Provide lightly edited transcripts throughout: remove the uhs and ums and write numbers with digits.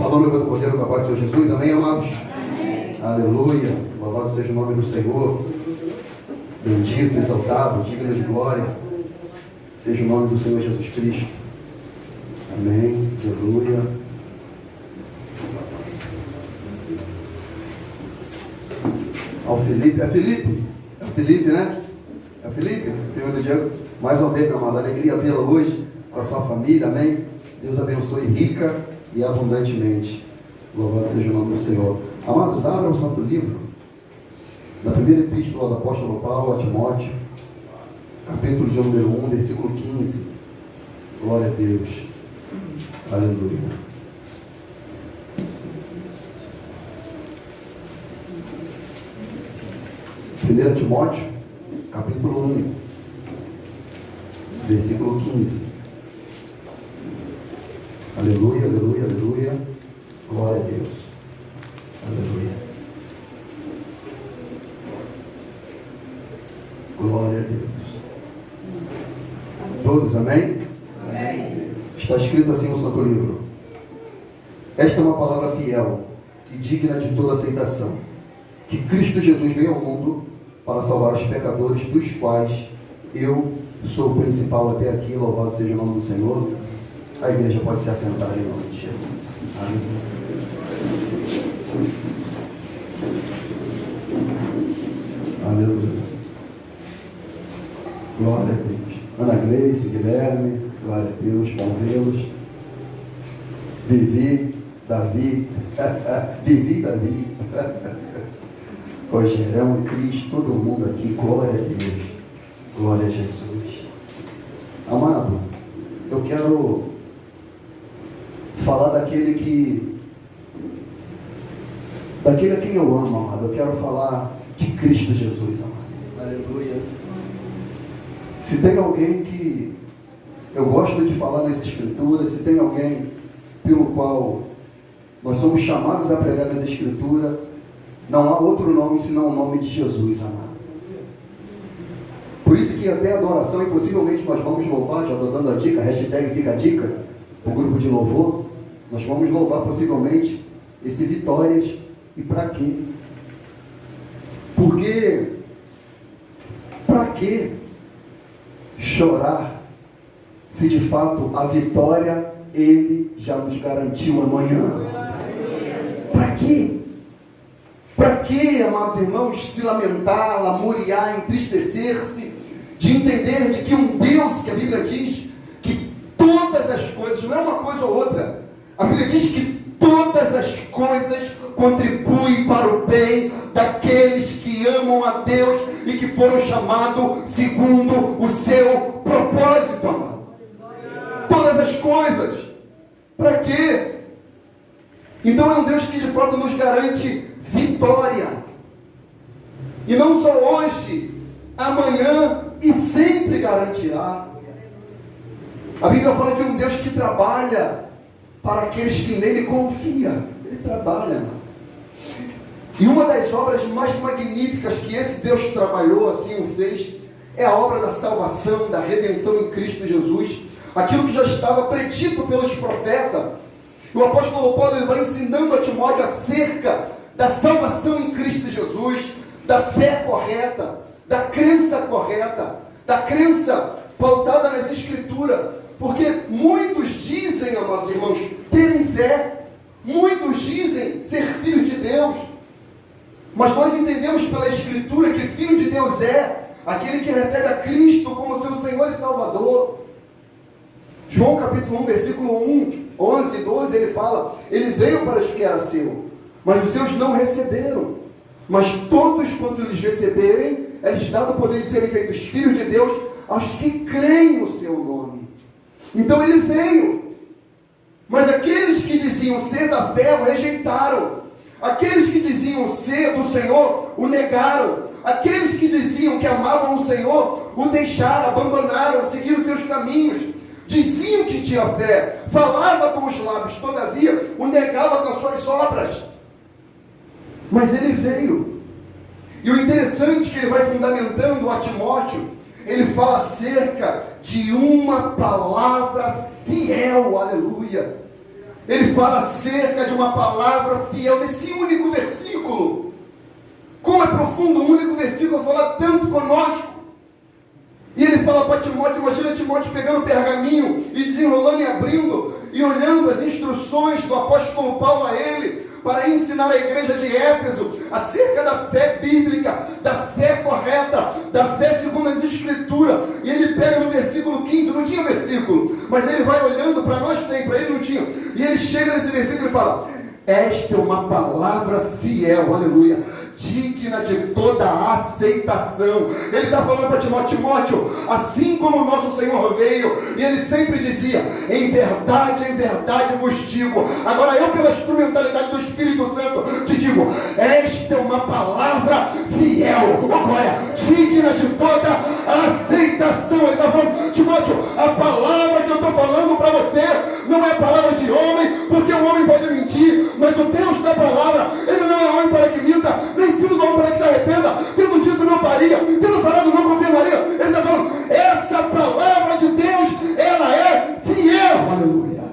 Salve a noiva do Cordeiro com a paz do Senhor Jesus. Amém, amados? Amém. Aleluia. Louvado seja o nome do Senhor. Bendito, exaltado, digno de glória. Seja o nome do Senhor Jesus Cristo. Amém. Aleluia. Ao Felipe. É Felipe? É o Felipe, né? É o Felipe? Filho do Diego. Mais uma vez, meu amado. Alegria vê-lo hoje com a sua família. Amém. Deus abençoe rica e abundantemente. Louvado seja o nome do Senhor. Amados, abra o santo livro da primeira epístola do apóstolo Paulo a Timóteo, capítulo de número 1, versículo 15. Glória a Deus. Aleluia. Primeira Timóteo, capítulo 1, versículo 15. Aleluia, aleluia, aleluia. Glória a Deus. Aleluia. Glória a Deus. Todos, amém? Amém. Está escrito assim no Santo Livro: esta é uma palavra fiel e digna de toda aceitação, que Cristo Jesus veio ao mundo para salvar os pecadores, dos quais eu sou o principal até aqui. Louvado seja o nome do Senhor. A igreja pode se assentar em nome de Jesus. Amém. Aleluia. Glória a Deus. Ana Gleice, Guilherme, glória a Deus, bom vê-los. Vivi, Davi, Rogerão, Cris, todo mundo aqui, glória a Deus, glória a Jesus. Amado, eu quero falar daquele a quem eu amo, amado. Eu quero falar de Cristo Jesus, amado. Aleluia. Se tem alguém que eu gosto de falar nas Escrituras, se tem alguém pelo qual nós somos chamados a pregar nas Escrituras, não há outro nome senão o nome de Jesus, amado. Por isso que até a adoração, e possivelmente nós vamos louvar, já estou dando a dica, hashtag fica a dica, o grupo de louvor, nós vamos louvar possivelmente esse Vitórias. E para quê? Porque para que chorar se de fato a vitória Ele já nos garantiu amanhã? Para quê? Para que, amados irmãos, se lamentar, lamuriar, entristecer-se, de entender de que um Deus, que a Bíblia diz que todas as coisas, não é uma coisa ou outra, a Bíblia diz que todas as coisas contribuem para o bem daqueles que amam a Deus e que foram chamados segundo o seu propósito, amado. Todas as coisas. Para quê? Então é um Deus que de fato nos garante vitória. E não só hoje, amanhã e sempre garantirá. A Bíblia fala de um Deus que trabalha para aqueles que nele confiam. Ele trabalha, mano. E uma das obras mais magníficas que esse Deus trabalhou, assim o fez, é a obra da salvação, da redenção em Cristo Jesus. Aquilo que já estava predito pelos profetas. E o apóstolo Paulo ele vai ensinando a Timóteo acerca da salvação em Cristo Jesus, da fé correta, da crença correta, da crença pautada nas Escrituras. Porque muitos dizem, amados irmãos, terem fé. Muitos dizem ser filho de Deus. Mas nós entendemos pela Escritura que filho de Deus é aquele que recebe a Cristo como seu Senhor e Salvador. João capítulo 1, versículo 1, 11 e 12, ele fala: ele veio para os que era seu, mas os seus não receberam. Mas todos quanto lhes receberem, é-lhes dado o poder de serem feitos filhos de Deus aos que creem no seu nome. Então ele veio, mas aqueles que diziam ser da fé o rejeitaram. Aqueles que diziam ser do Senhor o negaram. Aqueles que diziam que amavam o Senhor o deixaram, abandonaram, seguiram seus caminhos. Diziam que tinha fé, falava com os lábios, todavia o negava com as suas obras. Mas ele veio. E o interessante é que ele vai fundamentando a Timóteo, ele fala acerca de uma palavra fiel, aleluia. Ele fala acerca de uma palavra fiel, nesse único versículo. Como é profundo um único versículo, fala tanto conosco. E ele fala para Timóteo, imagina Timóteo pegando o pergaminho e desenrolando e abrindo, e olhando as instruções do apóstolo Paulo a ele, para ensinar a igreja de Éfeso acerca da fé bíblica, da fé correta, da fé segundo as escrituras. E ele pega no versículo 15, não tinha versículo, mas ele vai olhando, para nós tem, para ele não tinha. E ele chega nesse versículo e fala: esta é uma palavra fiel, aleluia, digna de toda a aceitação. Ele está falando para Timóteo: Timóteo, assim como o nosso Senhor veio, e ele sempre dizia: em verdade vos digo. Agora eu, pela instrumentalidade do Espírito Santo, te digo: esta é uma palavra fiel, agora, digna de toda a aceitação. Ele está falando: Timóteo, a palavra que eu estou falando para você não é palavra de homem, porque o homem pode mentir, mas o Deus da palavra, ele não é homem para que minta, nem filho do homem para que se arrependa. Tendo dito não faria, tendo falado não confirmaria. Ele está falando: essa palavra de Deus, ela é fiel, aleluia.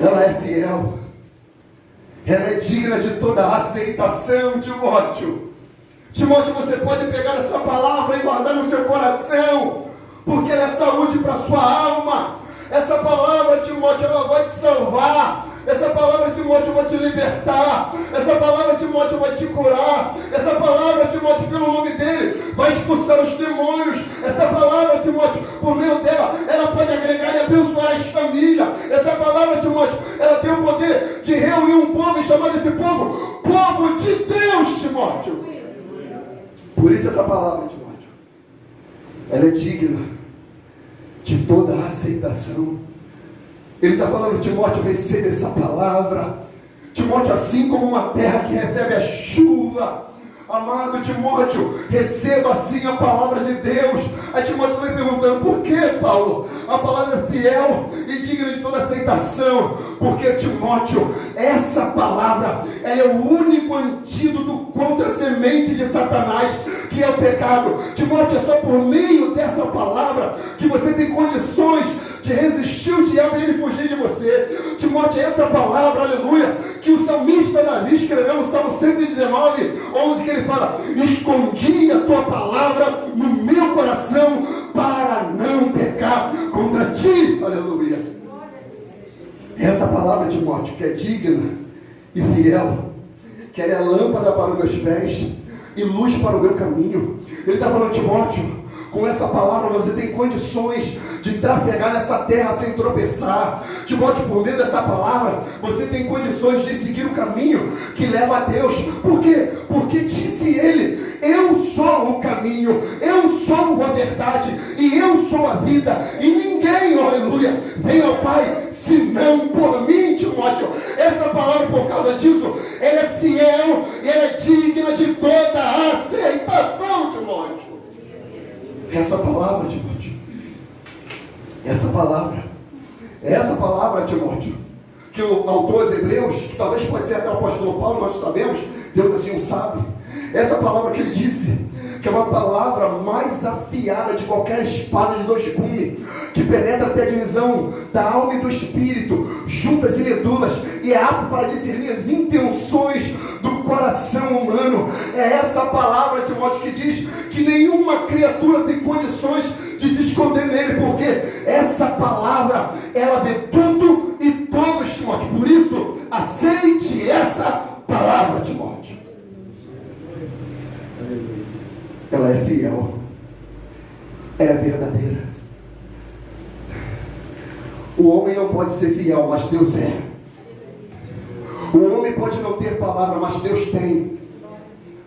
Ela é fiel, ela é digna de toda a aceitação. Timóteo, você pode pegar essa palavra e guardar no seu coração, porque ela é saúde para a sua alma. Essa palavra, Timóteo, ela vai te salvar. Essa palavra, Timóteo, vai te libertar. Essa palavra, Timóteo, vai te curar. Essa palavra, Timóteo, pelo nome dele, vai expulsar os demônios. Essa palavra, Timóteo, por meio dela, ela pode agregar e abençoar as famílias. Essa palavra, Timóteo, ela tem o poder de reunir um povo e chamar esse povo povo de Deus, Timóteo. Por isso essa palavra, Timóteo, ela é digna de toda a aceitação. Ele está falando: Timóteo, recebe essa palavra. Timóteo, assim como uma terra que recebe a chuva, amado Timóteo, receba assim a palavra de Deus. Aí Timóteo vai perguntando: por que, Paulo? A palavra é fiel e digna de toda aceitação. Porque, Timóteo, essa palavra, ela é o único antídoto contra a semente de Satanás, que é o pecado. Timóteo, é só por meio dessa palavra que você tem condições de resistir o diabo e ele fugir de você. Timóteo, é essa palavra, aleluia, que o salmista Davi escreveu no Salmo 119, 11, que ele fala: escondi a tua palavra no meu coração para não pecar contra ti, aleluia. Essa palavra, Timóteo, que é digna e fiel, que ela é lâmpada para os meus pés e luz para o meu caminho. Ele está falando: Timóteo, com essa palavra você tem condições de trafegar nessa terra sem tropeçar. Timóteo, por meio dessa palavra, você tem condições de seguir o caminho que leva a Deus. Por quê? Porque disse ele: eu sou o caminho, eu sou a verdade e eu sou a vida, e ninguém, aleluia, vem ao Pai senão por mim. Timóteo, essa palavra, por causa disso, ela é fiel e ela é digna de toda a aceitação, Timóteo. Essa palavra, Timóteo, essa palavra, Timóteo, que o autor aos Hebreus, que talvez pode ser até o apóstolo Paulo, nós sabemos, Deus assim o sabe, essa palavra que ele disse, que é uma palavra mais afiada de qualquer espada de dois gumes, que penetra até a divisão da alma e do espírito, juntas e medulas, e é apto para discernir as intenções do coração humano. É essa palavra, Timóteo, que diz que nenhuma criatura tem condições de se esconder nele, porque essa palavra, ela vê tudo e todos, Timóteo. Por isso, aceite essa palavra, Timóteo. Ela é fiel, ela é verdadeira. O homem não pode ser fiel, mas Deus é. O homem pode não ter palavra, mas Deus tem.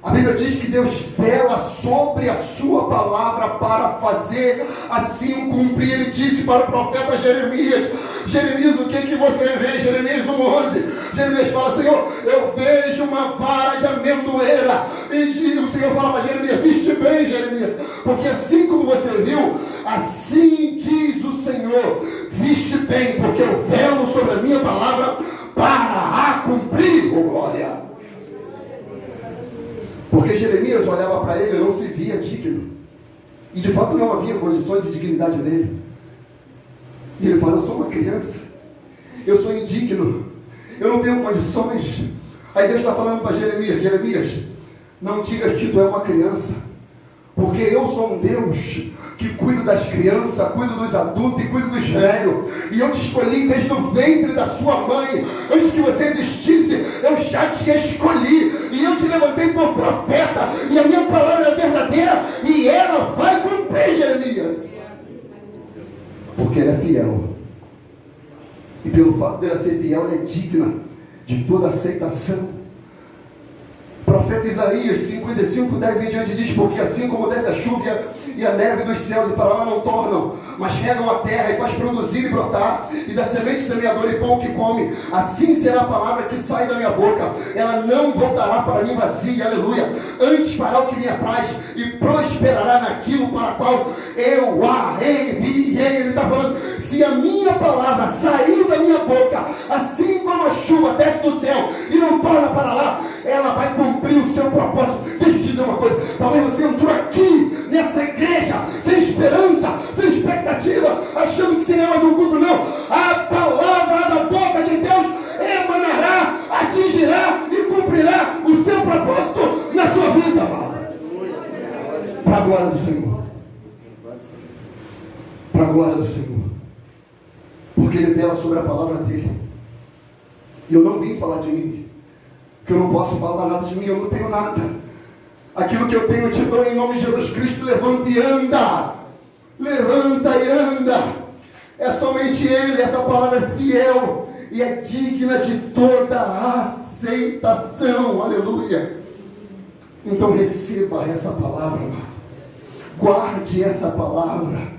A Bíblia diz que Deus vela sobre a sua palavra para fazer assim cumprir. Ele disse para o profeta Jeremias: Jeremias, o que você vê? Jeremias 1:11. Jeremias fala: Senhor, eu vejo uma vara de amendoeira. E o Senhor fala para Jeremias: viste bem, Jeremias, porque assim como você viu, assim diz o Senhor, viste bem, porque eu velo sobre a minha palavra para a cumprir. Oh, glória! Porque Jeremias olhava para ele e não se via digno. E de fato não havia condições de dignidade nele. E ele fala: eu sou uma criança. eu sou indigno, eu não tenho condições. Aí Deus está falando para Jeremias: Jeremias, não digas que tu é uma criança, porque eu sou um Deus que cuido das crianças, cuido dos adultos e cuido dos velhos. E eu te escolhi desde o ventre da sua mãe. Antes que você existisse, eu já te escolhi. E eu te levantei por profeta. E a minha palavra é verdadeira. E ela vai cumprir, Jeremias. Porque ela é fiel. E pelo fato dela ser fiel, ela é digna de toda aceitação. O profeta Isaías 55, 10 em diante diz: porque assim como desce a chuva e a neve dos céus e para lá não tornam, mas regam a terra e faz produzir e brotar, e da semente semeadora e pão que come, assim será a palavra que sai da minha boca. Ela não voltará para mim vazia, aleluia, antes fará o que me apraz e prosperará naquilo para o qual eu a enviei. Ele está falando: se a minha palavra sair da minha boca, assim como a chuva desce do céu e não torna para lá, ela vai cumprir o seu propósito. Deixa eu te dizer uma coisa: talvez você entrou aqui nessa igreja sem esperança, sem expectativa, achando que seria mais um culto. Não, a palavra da boca de Deus emanará, atingirá e cumprirá o seu propósito na sua vida, amado. Para a glória do Senhor, para a glória do Senhor, porque Ele vela sobre a palavra dele. E eu não vim falar de mim, que eu não posso falar nada de mim, eu não tenho nada. Aquilo que eu tenho eu te dou em nome de Jesus Cristo. Levanta e anda, levanta e anda. É somente Ele. Essa palavra é fiel e é digna de toda aceitação, aleluia. Então receba essa palavra, amado. Guarde essa palavra,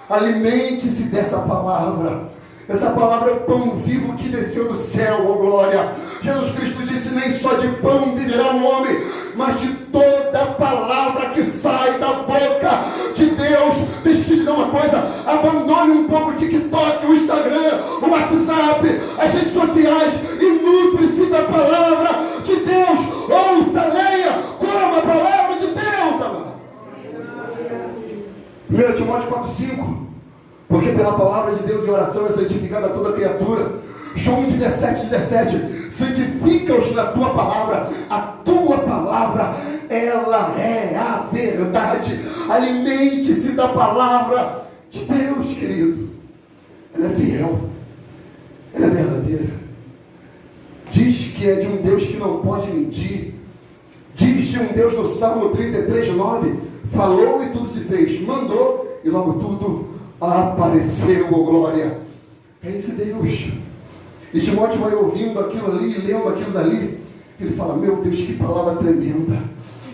alimente-se dessa palavra. Essa palavra é o pão vivo que desceu do céu, ó glória. Jesus Cristo disse: nem só de pão viverá o homem, mas de toda palavra que sai da boca de Deus. Deixa eu te dizer uma coisa: abandone um pouco o TikTok, o Instagram, o WhatsApp, as redes sociais e nutre-se da palavra de Deus. Ouça, leia, coma a palavra de Deus, amado. 1 Timóteo 4,5: porque pela palavra de Deus e oração é santificada toda criatura. João 17:17: santifica-os na tua palavra, a tua palavra, ela é a verdade. Alimente-se da palavra de Deus, querido. Ela é fiel, ela é verdadeira. Diz que é de um Deus que não pode mentir. Diz de um Deus no Salmo 33:9: falou e tudo se fez, mandou e logo tudo apareceu, oh glória. É esse Deus. E Timóteo vai ouvindo aquilo ali, lendo aquilo dali, ele fala: meu Deus, que palavra tremenda.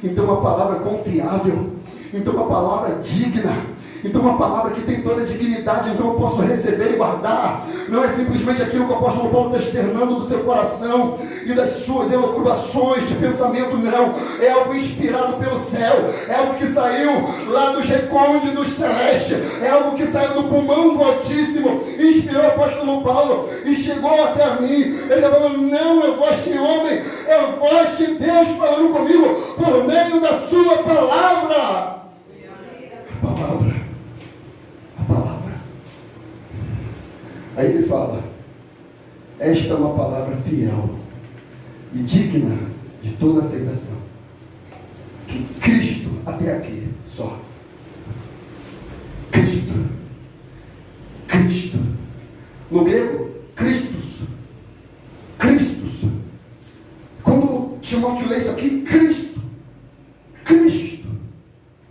Então uma palavra confiável, então uma palavra digna, então uma palavra que tem toda a dignidade. Então eu posso receber e guardar. Não é simplesmente aquilo que o apóstolo Paulo está externando do seu coração e das suas elucubrações de pensamento, não. É algo inspirado pelo céu, é algo que saiu lá dos recônditos celestes, é algo que saiu do pulmão do Altíssimo, inspirou o apóstolo Paulo e chegou até mim. Ele está falando: não é voz de homem, é a voz de Deus falando comigo por meio da sua palavra. A palavra. Aí ele fala: esta é uma palavra fiel e digna de toda aceitação. Que Cristo, até aqui só. Cristo. Cristo. No grego, Christus. Christus. Quando Timóteo lê isso aqui, Cristo. Cristo.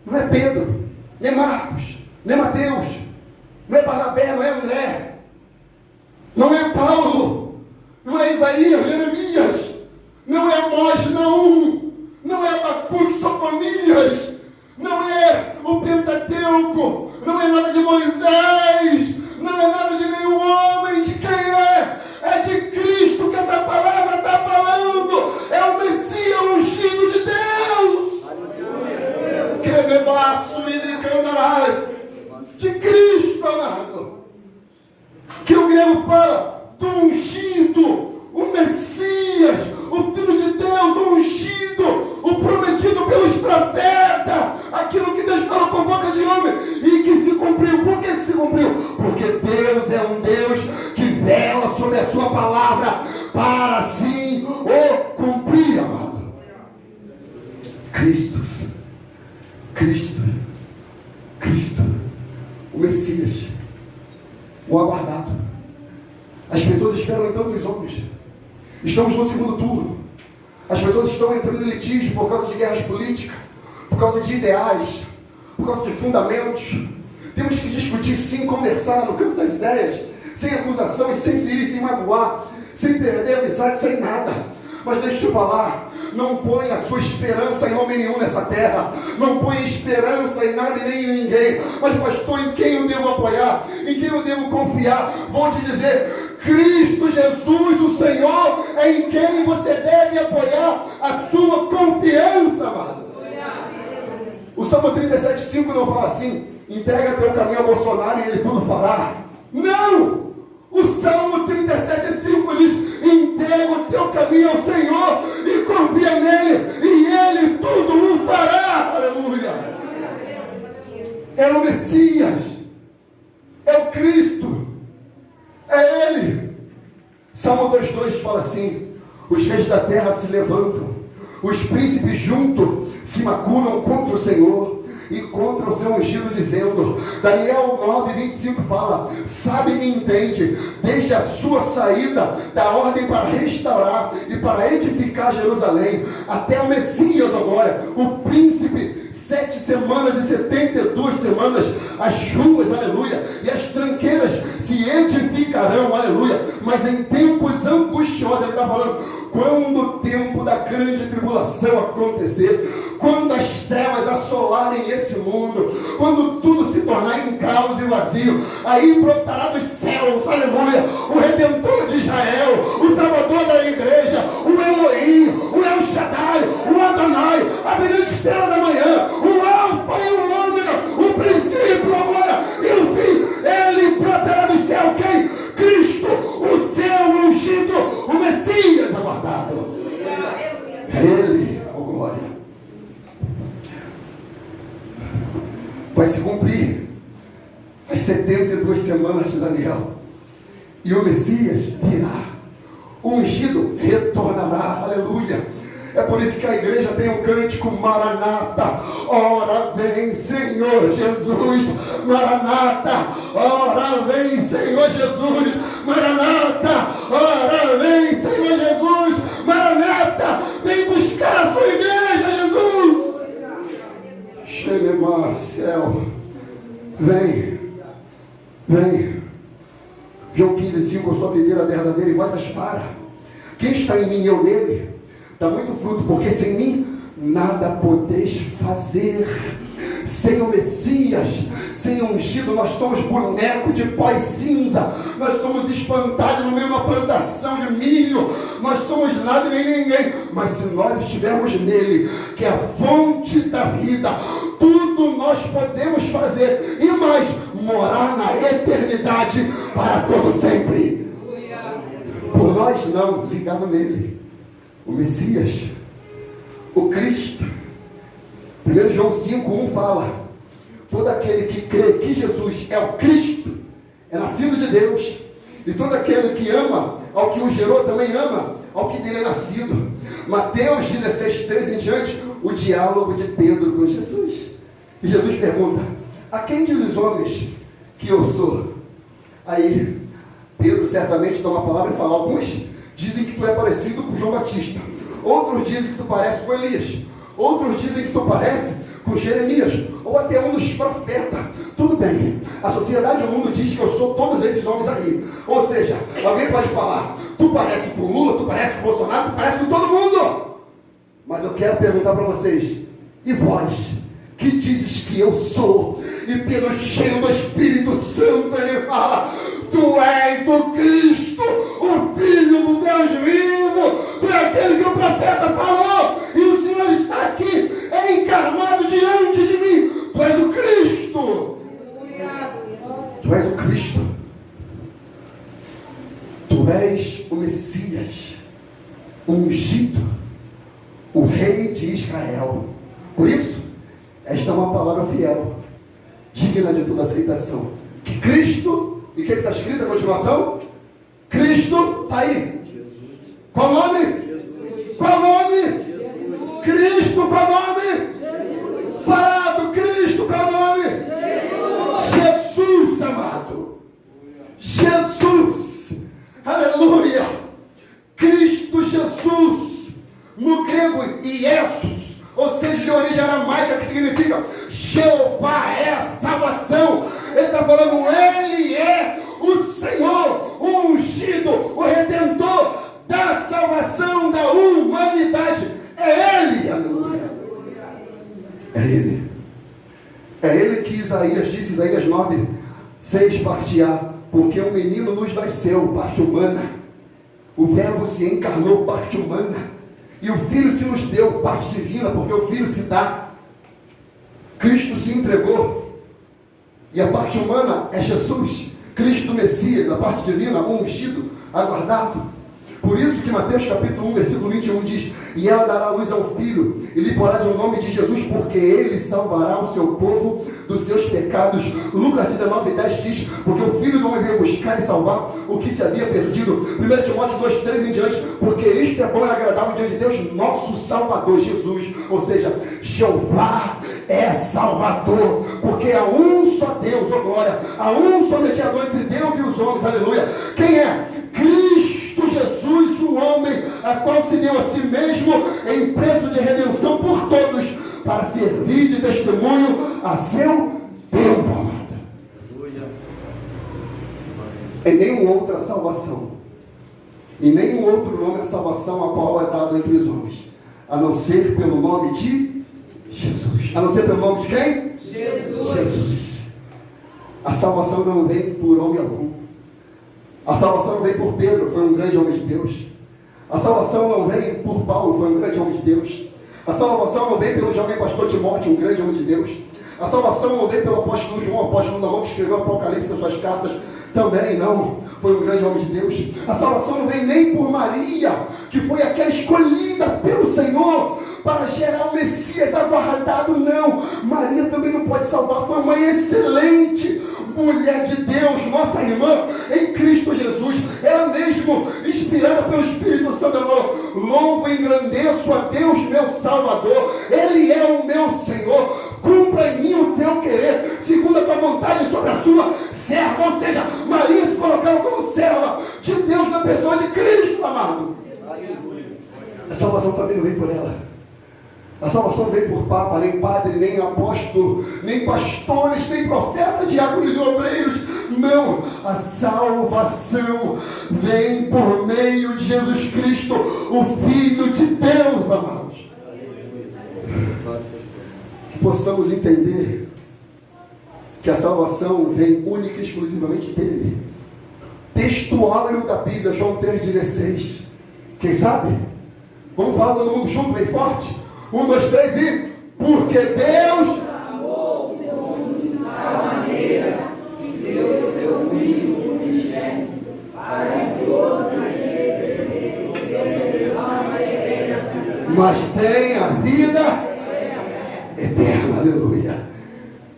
Não é Pedro, nem Marcos, nem Mateus, não é Barnabé, não é André. Não é Paulo, não é Isaías, Jeremias, não é Amós, não é Abacuque, Sofonias, não é o Pentateuco, não é nada de Moisés, não é nada de nenhum homem. De quem é? É de Cristo que essa palavra está falando. É o Messias ungido de Deus. Que bebaço e de candarai. De Cristo, amado. Que o grego fala do ungido, o Messias, o Filho de Deus, o ungido, o prometido pelos profetas, aquilo que Deus falou por boca de homem e que se cumpriu. Por que se cumpriu? Porque Deus é um Deus que vela sobre a o aguardado. As pessoas esperam em tantos homens. Estamos no segundo turno. As pessoas estão entrando em litígio por causa de guerras políticas, por causa de ideais, por causa de fundamentos. Temos que discutir sim, conversar no campo das ideias, sem acusações, sem ferir, sem magoar, sem perder a amizade, sem nada. Mas deixa eu te falar, não põe a sua esperança em homem nenhum nessa terra, não põe esperança em nada e nem em ninguém. Mas pastor, em quem eu devo apoiar? Em quem eu devo confiar? Vou te dizer, Cristo Jesus, o Senhor, é em quem você deve apoiar a sua confiança, amado. O Salmo 37,5 não fala assim, entrega teu caminho ao Bolsonaro e ele tudo fará. Não! O Salmo 37,5 diz, entrega o teu caminho ao Senhor e confia nele, e ele tudo o fará. Aleluia! É o Messias, é o Cristo, é ele. Salmo 2,2 fala assim, os reis da terra se levantam, os príncipes juntos se maculam contra o Senhor e contra o seu ungido, dizendo. Daniel 9,25 fala, sabe e entende, desde a sua saída da ordem para restaurar e para edificar Jerusalém, até o Messias agora, o príncipe, 7 semanas e 72 semanas, as ruas, aleluia, e as tranqueiras se edificarão, aleluia, mas em tempos angustiosos, ele está falando, quando o tempo da grande tribulação acontecer, quando as trevas assolarem esse mundo, quando tudo se tornar em caos e vazio, aí brotará dos céus, aleluia, o Redentor de Israel, o Salvador da igreja, o Elohim, o El Shaddai, o Adonai, a brilhante estrela da manhã, o Alfa e o Ômega, o princípio agora e o fim. Ele brotará do céu. Quem? Cristo, o seu ungido, o Messias aguardado. Ele, ó glória. Vai se cumprir as 72 semanas de Daniel, e o Messias virá, o ungido retornará, aleluia. É por isso que a igreja tem um cântico Maranata, ora vem Senhor Jesus, Maranata, ora vem Senhor Jesus, Maranata, ora vem Senhor Jesus, Maranata, vem buscar a sua igreja, Jesus. Xenemar, céu, vem, vem. João 15,5, eu sou a videira verdadeira e vós as varas. Quem está em mim e eu nele, dá muito fruto, porque sem mim nada podeis fazer. Sem o Messias, sem o ungido, nós somos bonecos de pó e cinza, nós somos espantalhos no meio de uma plantação de milho, nós somos nada e nem ninguém. Mas se nós estivermos nele, que é a fonte da vida, tudo nós podemos fazer, e mais, morar na eternidade para todo sempre. Por nós não, ligado nele, o Messias, o Cristo. 1 João 5,1 fala, todo aquele que crê que Jesus é o Cristo, é nascido de Deus, e todo aquele que ama ao que o gerou também ama ao que dele é nascido. Mateus 16,13 em diante, o diálogo de Pedro com Jesus. E Jesus pergunta, a quem diz os homens que eu sou? Aí Pedro certamente toma a palavra e fala, alguns dizem que tu é parecido com João Batista, outros dizem que tu parece com Elias, outros dizem que tu parece com Jeremias, ou até um dos profetas. Tudo bem, a sociedade e o mundo diz que eu sou todos esses homens aí. Ou seja, alguém pode falar, tu parece com Lula, tu parece com Bolsonaro, tu parece com todo mundo. Mas eu quero perguntar para vocês, e vós, que dizes que eu sou? E Pedro, cheio do Espírito Santo, ele fala, tu és o Cristo, o Filho do Deus vivo, tu é aquele que o profeta falou, e o Senhor está aqui, é encarnado diante de mim, tu és o Cristo, tu és o Cristo, tu és o Messias, o ungido, o Rei de Israel. Por isso, esta é uma palavra fiel, digna de toda aceitação, que Cristo, e o que está escrito a continuação? Cristo, está aí. Jesus. Qual nome? Jesus. Qual nome? Jesus. Cristo, qual nome? Jesus. Fala do Cristo, qual nome? Jesus. Jesus, amado. parte-á, porque um menino nos nasceu, parte humana. O verbo se encarnou, parte humana. E o Filho se nos deu, parte divina, porque o Filho se dá. Cristo se entregou. E a parte humana é Jesus, Cristo Messias, a parte divina, o ungido, aguardado. Por isso que Mateus capítulo 1, versículo 21 diz: e ela dará luz ao filho, e lhe porás o nome de Jesus, porque ele salvará o seu povo dos seus pecados. Lucas 19:10 diz: porque o Filho do Homem veio buscar e salvar o que se havia perdido. 1 Timóteo 2:3 em diante: porque isto é bom e agradável diante de Deus, nosso Salvador Jesus. Ou seja, Jeová é Salvador, porque há um só Deus, oh glória, há um só mediador entre Deus e os homens, aleluia. Quem é? Cristo Jesus, o homem, a qual se deu a si mesmo em preço de redenção por todos, para servir de testemunho a seu tempo, amada. Em nenhuma outra salvação, em nenhum outro nome a salvação a qual é dado entre os homens, a não ser pelo nome de Jesus. A não ser pelo nome de quem? Jesus. A salvação não vem por homem algum. A salvação não vem por Pedro, foi um grande homem de Deus. A salvação não vem por Paulo, foi um grande homem de Deus. A salvação não vem pelo jovem pastor Timóteo, um grande homem de Deus. A salvação não vem pelo apóstolo João, apóstolo da mão que escreveu Apocalipse em suas cartas, também não, foi um grande homem de Deus. A salvação não vem nem por Maria, que foi aquela escolhida pelo Senhor para gerar o Messias aguardado, não. Maria também não pode salvar, foi uma excelente mulher de Deus, nossa irmã em Cristo Jesus, ela mesmo, inspirada pelo Espírito Santo, falou: louvo e engrandeço a Deus, meu Salvador, Ele é o meu Senhor, cumpra em mim o teu querer, segundo a tua vontade sobre a sua serva. Ou seja, Maria se colocava como serva de Deus na pessoa de Cristo, amado. A salvação também não vem por ela. A salvação não vem por papa, nem padre, nem apóstolo, nem pastores, nem profetas, diáconos e obreiros. Não, a salvação vem por meio de Jesus Cristo, o Filho de Deus, amados. Que possamos entender que a salvação vem única e exclusivamente dele. Textual da Bíblia, João 3,16. Quem sabe? Vamos falar todo mundo junto, bem forte? 1, 2, 3 e... porque Deus amou o seu mundo de tal maneira que deu o seu Filho unigênito, para que todo aquele mas tem a vida eterna, aleluia.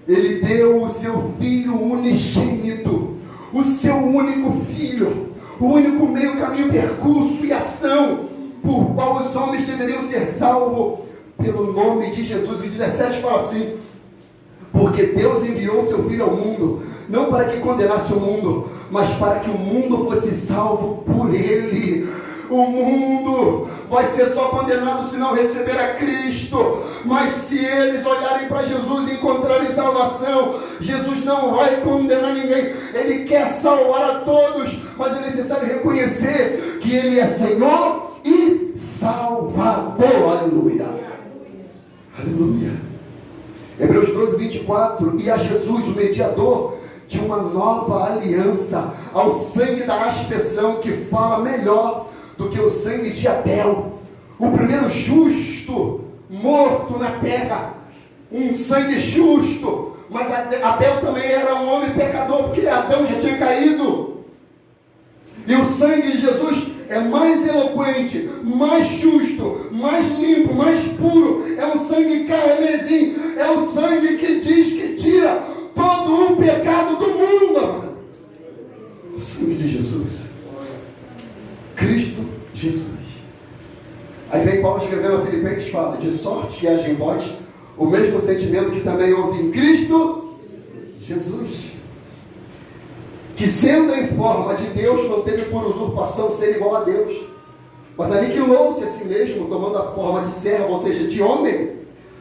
Ele deu o seu Filho unigênito, o seu único Filho, o único meio, caminho, percurso e ação por qual os homens deveriam ser salvos pelo nome de Jesus. O 17 fala assim: porque Deus enviou o seu Filho ao mundo, não para que condenasse o mundo, mas para que o mundo fosse salvo por ele. O mundo vai ser só condenado se não receber a Cristo, mas se eles olharem para Jesus e encontrarem salvação, Jesus não vai condenar ninguém. Ele quer salvar a todos, mas é necessário reconhecer que Ele é Senhor e Salvador. Aleluia, aleluia. Hebreus 12, 24: e a Jesus, o mediador de uma nova aliança, ao sangue da aspersão, que fala melhor do que o sangue de Abel, o primeiro justo morto na terra. Um sangue justo, mas Abel também era um homem pecador, porque Adão já tinha caído. E o sangue de Jesus é mais eloquente, mais justo, mais limpo, mais puro. É um sangue carmesim, é o sangue que diz que tira todo o pecado do mundo, amado. O sangue de Jesus, Cristo Jesus. Aí vem Paulo escrevendo a Filipenses, fala: de sorte que haja em vós o mesmo sentimento que também houve em Cristo Jesus, que sendo em forma de Deus, não teve por usurpação ser igual a Deus, mas aniquilou-se a si mesmo, tomando a forma de servo, ou seja, de homem,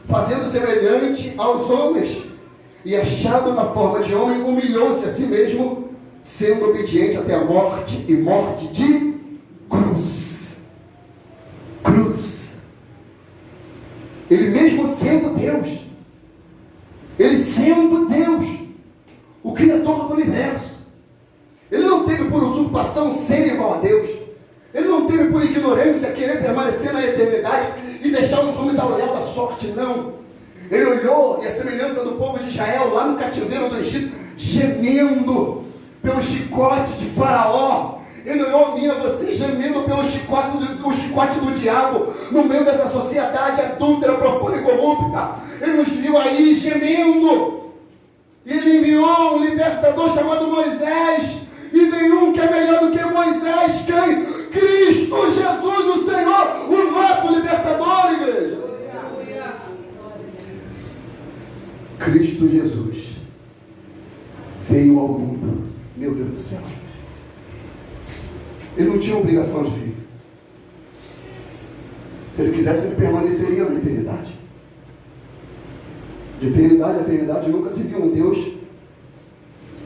fazendo semelhante aos homens, e achado na forma de homem, humilhou-se a si mesmo, sendo obediente até a morte, e morte de cruz. Cruz. Ele mesmo sendo Deus, ele sendo Deus, o Criador do universo, por usurpação ser igual a Deus. Ele não teve por ignorância querer permanecer na eternidade e deixar os homens ao olhar da sorte, não. Ele olhou, e a semelhança do povo de Israel, lá no cativeiro do Egito, gemendo pelo chicote de Faraó. Ele olhou a mim, a você, gemendo pelo chicote do diabo, no meio dessa sociedade adúltera, profana e corrupta. Ele nos viu aí gemendo. E ele enviou um libertador chamado Moisés. E vem um que é melhor do que Moisés. Quem? Cristo Jesus, o Senhor, o nosso libertador, igreja. Cristo Jesus veio ao mundo. Meu Deus do céu. Ele não tinha obrigação de vir. Se ele quisesse, ele permaneceria na eternidade. De eternidade a eternidade nunca se viu um Deus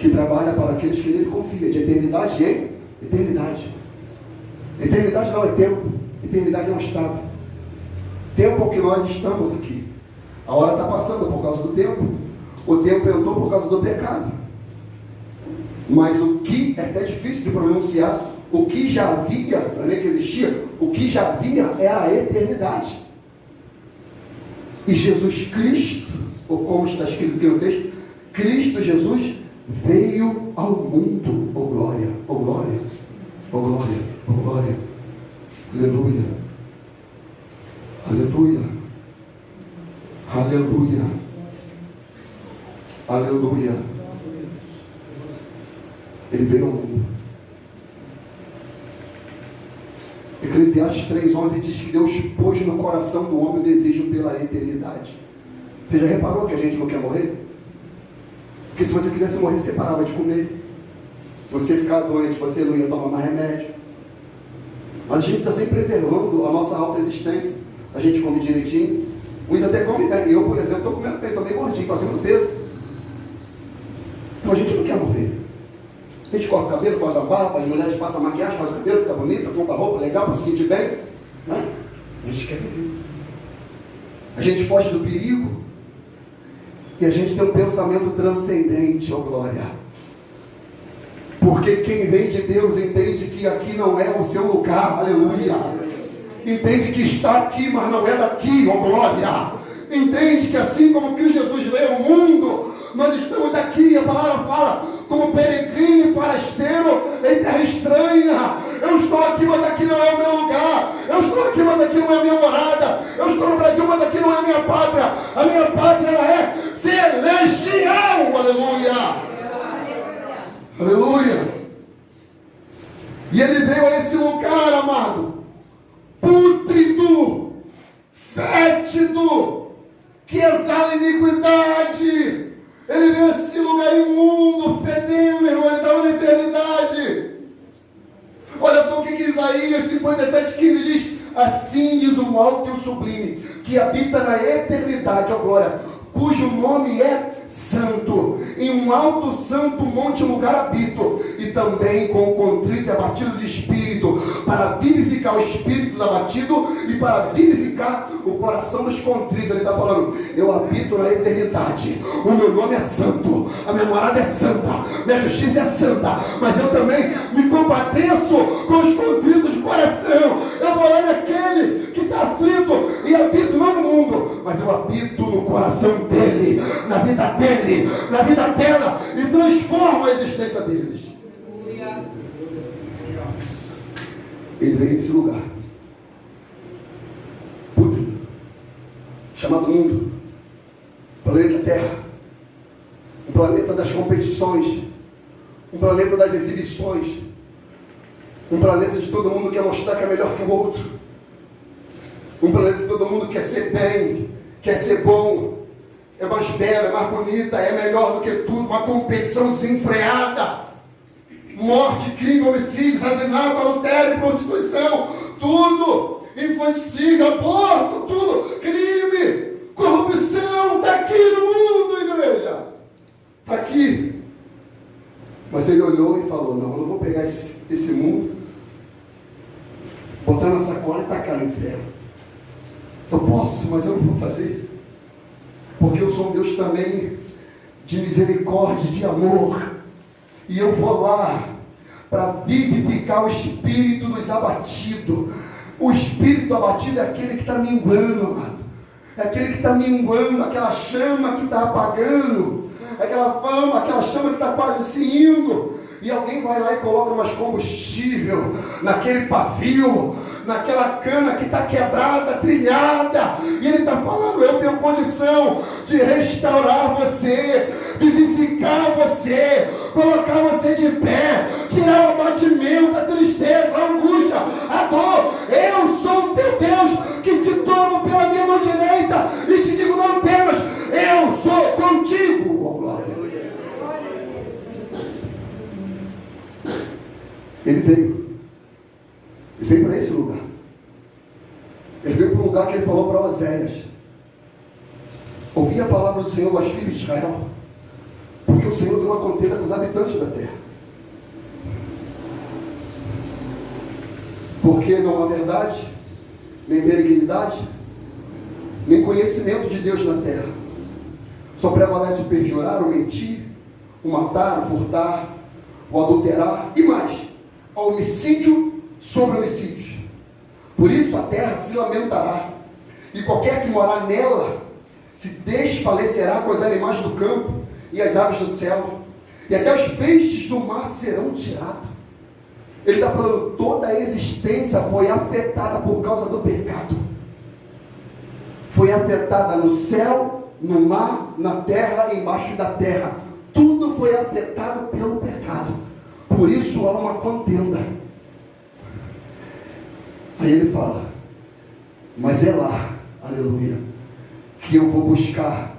que trabalha para aqueles que nele confiam. De eternidade em eternidade. Eternidade não é tempo. Eternidade é um estado. Tempo é o que nós estamos aqui. A hora está passando por causa do tempo. O tempo entrou por causa do pecado. Mas o que é até difícil de pronunciar. O que já havia, para nem que existia, o que já havia é a eternidade. E Jesus Cristo, ou como está escrito aqui no texto, Cristo Jesus veio ao mundo. Oh glória, oh glória, oh glória, oh glória. Aleluia. Aleluia. Aleluia. Aleluia. Ele veio ao mundo. Eclesiastes 3,11 diz que Deus pôs no coração do homem o desejo pela eternidade. Você já reparou que a gente não quer morrer? Porque se você quisesse morrer, você parava de comer. Se você ficar doente, você não ia tomar mais remédio. Mas a gente está sempre preservando a nossa alta existência. A gente come direitinho. Uns até comem bem. Eu, por exemplo, estou comendo bem, estou meio gordinho, estou acima do peso. Então a gente não quer morrer. A gente corta o cabelo, faz a barba, as mulheres passam a maquiagem, faz o cabelo, fica bonita, compra roupa legal para se sentir bem. Né? A gente quer viver. A gente foge do perigo. E a gente tem um pensamento transcendente, ó glória. Porque quem vem de Deus entende que aqui não é o seu lugar, aleluia. Entende que está aqui, mas não é daqui, ó glória. Entende que assim como Cristo Jesus veio ao mundo, nós estamos aqui, a palavra fala, como peregrino e forasteiro em terra estranha. Eu estou aqui, mas aqui não é o meu lugar. Eu estou aqui, mas aqui não é a minha morada. Eu estou no Brasil, mas aqui não é a minha pátria. A minha pátria, ela é celestial, aleluia. Aleluia. E ele veio a esse lugar, amado, pútrido, fétido, que exala iniquidade. Ele veio a esse lugar imundo, fedendo, irmão. Ele estava na eternidade. Olha só o que Isaías 57,15 diz. Assim diz o alto e o sublime, que habita na eternidade, ó glória, cujo nome é santo. Em um alto santo monte lugar habito, e também com o contrito e abatido de espírito, para vivificar o espírito dos abatidos e para vivificar o coração dos contritos. Ele está falando, eu habito na eternidade, o meu nome é santo, a minha morada é santa, minha justiça é santa, mas eu também me compadeço com os contritos de coração. Eu vou lá naquele que está aflito e habito não no mundo, mas eu habito no coração dele, na vida dele, na vida dela, e transforma a existência deles. Ele veio desse lugar pútrido, chamado mundo, planeta Terra, um planeta das competições, um planeta das exibições, um planeta de todo mundo quer mostrar que é melhor que o outro, um planeta de todo mundo quer ser bem, quer ser bom, é mais bela, é mais bonita, é melhor do que tudo, uma competição desenfreada, morte, crime, homicídio, assassinato, adultério, prostituição, tudo, infanticídio, aborto, tudo, crime, corrupção, está aqui no mundo, igreja, está aqui. Mas ele olhou e falou, não, eu não vou pegar esse mundo, botar na sacola e tacar no inferno. Eu posso, mas eu não vou fazer. Porque eu sou um Deus também de misericórdia, de amor. E eu vou lá para vivificar o espírito dos abatidos. O espírito abatido é aquele que está minguando, amado. É aquele que está minguando, aquela chama que está apagando, aquela chama que está quase se indo. E alguém vai lá e coloca mais combustível naquele pavio, naquela cana que está quebrada, trilhada. E ele está falando: eu tenho condição de restaurar você, vivificar você, colocar você de pé, tirar o abatimento, a tristeza, a angústia, a dor. Eu sou o teu Deus que te tomo pela minha mão direita e te digo: não temas, eu sou contigo. Oh, glória. Ele veio para esse lugar. Ele veio para o lugar que ele falou para Oséias: ouvi a palavra do Senhor aos filhos de Israel, porque o Senhor deu uma contenda com os habitantes da terra. Porque não há verdade, nem benignidade, nem conhecimento de Deus na terra. Só prevalece o perjurar, o mentir, o matar, o furtar, o adulterar e mais, o homicídio sobre homicídios. Por isso a terra se lamentará, e qualquer que morar nela se desfalecerá com os animais do campo e as aves do céu, e até os peixes do mar serão tirados. Ele está falando: toda a existência foi afetada por causa do pecado. Foi afetada no céu, no mar, na terra e embaixo da terra. Tudo foi afetado pelo pecado. Por isso há uma contenda. Aí ele fala: mas é lá, aleluia, que eu vou buscar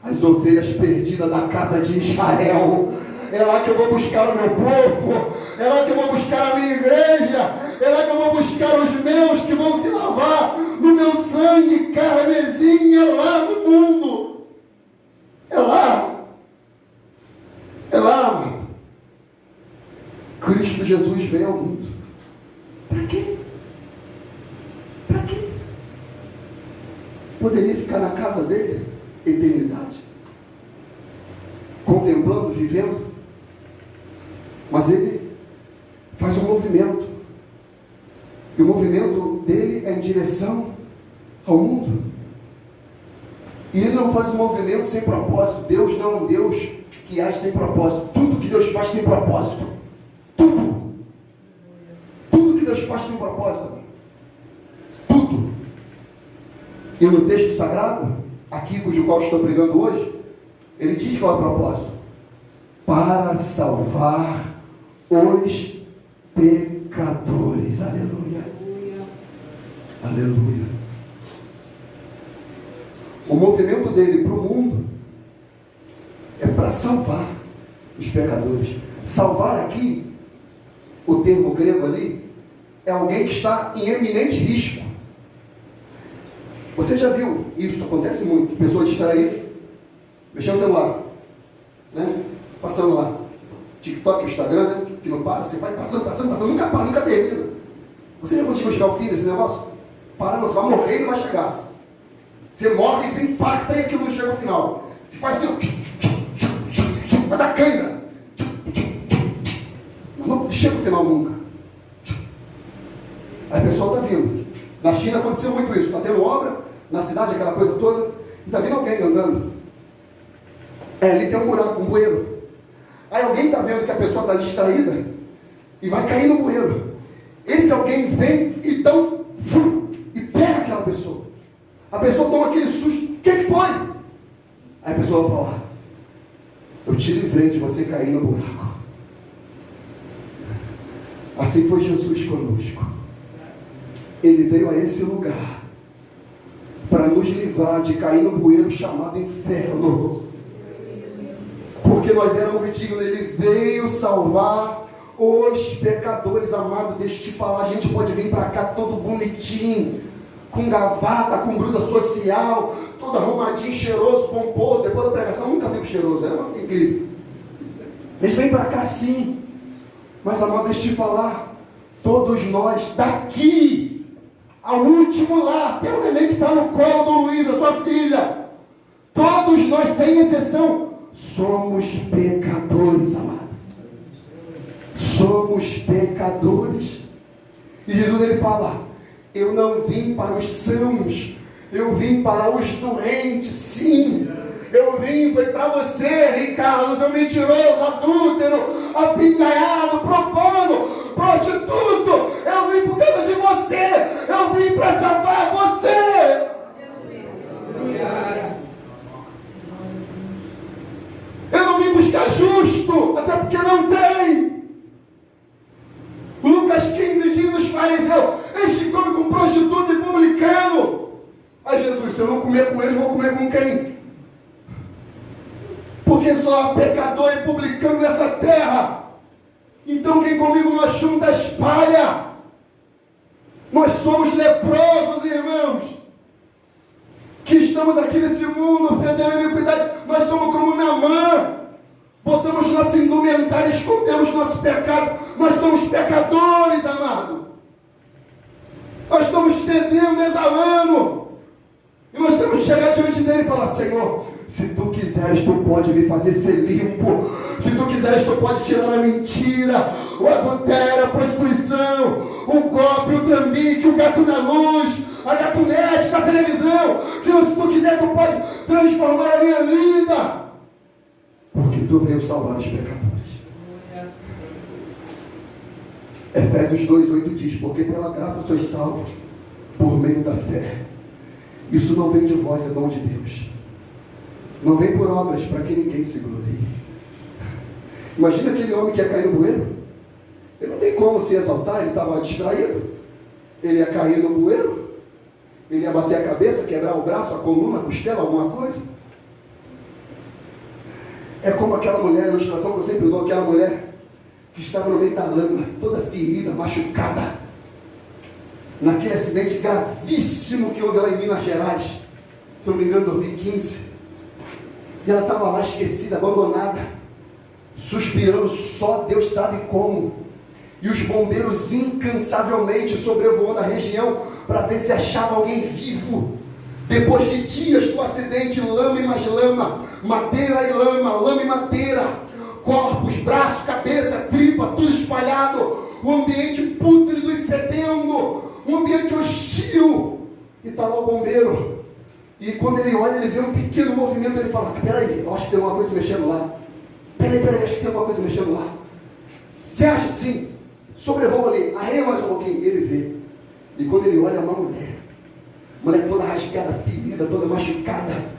as ovelhas perdidas da casa de Israel. É lá que eu vou buscar o meu povo. É lá que eu vou buscar a minha igreja. É lá que eu vou buscar os meus que vão se lavar no meu sangue carmesim. É lá no mundo. É lá. É lá, amado. Cristo Jesus veio ao mundo. Para quê? Para quê? Poderia ficar na casa dele eternidade, contemplando, vivendo. Mas ele faz um movimento. E o movimento dele é em direção ao mundo. E ele não faz um movimento sem propósito. Deus não é um Deus que age sem propósito. Tudo que Deus faz tem propósito. Tudo. Tudo que Deus faz tem propósito. Tudo. E no texto sagrado, aqui cujo qual estou pregando hoje, ele diz qual é o propósito: para salvar os pecadores. Aleluia. Aleluia. O movimento dele para o mundo é para salvar os pecadores. Salvar aqui, o termo grego ali, é alguém que está em eminente risco. Você já viu isso? Acontece muito. Pessoa distraída, mexendo no celular, né? Passando lá, TikTok, Instagram, né? Que não para, você vai passando, nunca para, nunca termina. Você já conseguiu chegar ao fim desse negócio? Para, não, você vai morrer e não vai chegar. Você morre, você infarta e aquilo não chega ao final. Você faz assim, vai dar cãibra. Mas não chega ao final nunca. Aí o pessoal está vindo. Na China aconteceu muito isso. Está tendo obra na cidade, aquela coisa toda, e está vindo alguém andando. Ali tem um buraco, um bueiro. Aí alguém está vendo que a pessoa está distraída e vai cair no bueiro. Esse alguém vem e e pega aquela pessoa. A pessoa toma aquele susto. O que foi? Aí a pessoa vai falar: eu te livrei de você cair no buraco. Assim foi Jesus conosco. Ele veio a esse lugar para nos livrar de cair no bueiro chamado inferno. Porque nós éramos dignos. Ele veio salvar os pecadores. Amado, deixa eu te falar, a gente pode vir para cá todo bonitinho, com gravata, com gruda social, todo arrumadinho, cheiroso, pomposo. Depois da pregação, nunca fico cheiroso, é incrível. Eles vêm para cá sim, mas amado, deixa eu te falar, todos nós daqui ao último lá, tem um neném que está no colo do Luiz, a sua filha, todos nós, sem exceção, somos pecadores, amados. Somos somos pecadores. E Jesus ele fala, eu não vim para os sãos, eu vim para os doentes. Sim, eu vim, foi para você, Ricardo, seu mentiroso, adúltero, apinhaiado, profano, prostituto. Eu vim por causa de você, eu vim para salvar você. Eu não vim buscar justo, até porque não tem. Lucas 15 diz os fariseus, este come com prostituta e publicano. Aí Jesus, se eu não comer com eles, vou comer com quem? Porque só há pecador e publicano nessa terra. Então quem comigo não ajunta espalha. Nós somos leprosos, irmãos, que estamos aqui nesse mundo fedendo iniquidade. Nós somos como Naamã. Botamos nossa indumentária e escondemos nosso pecado. Nós somos pecadores, amado. Nós estamos fedendo, exalando. E nós temos que chegar diante dele e falar, Senhor, se tu quiseres, tu pode me fazer ser limpo. Se tu quiseres, tu pode tirar a mentira, o adultério, a prostituição, o golpe, o trambique, o gato na luz, a gatunete da televisão. Senhor, se tu quiser, tu pode transformar a minha vida. Porque tu veio salvar os pecadores. Efésios 2:8 diz, porque pela graça sois salvos por meio da fé. Isso não vem de vós, é dom de Deus. Não vem por obras para que ninguém se glorie. Imagina aquele homem que ia cair no bueiro. Ele não tem como se exaltar, ele estava distraído. Ele ia cair no bueiro, ele ia bater a cabeça, quebrar o braço, a coluna, a costela, alguma coisa. É como aquela mulher, a ilustração que eu sempre dou, aquela mulher que estava no meio da lama, toda ferida, machucada, naquele acidente gravíssimo que houve lá em Minas Gerais, se não me engano, 2015. E ela estava lá esquecida, abandonada, suspirando, só Deus sabe como. E os bombeiros incansavelmente sobrevoando a região para ver se achava alguém vivo. Depois de dias do acidente, lama e mais lama, madeira e lama e madeira, corpos, braços, cabeça, tripa, tudo espalhado, um ambiente pútrido e fedendo, um ambiente hostil. E está lá o bombeiro. E quando ele olha, ele vê um pequeno movimento, ele fala, peraí, eu acho que tem uma coisa mexendo lá. Peraí, acho que tem uma coisa mexendo lá. Você acha que sim? Sobrevoa ali, arreia mais um pouquinho. Ele vê. E quando ele olha, é uma mulher toda rasgada, ferida, toda machucada.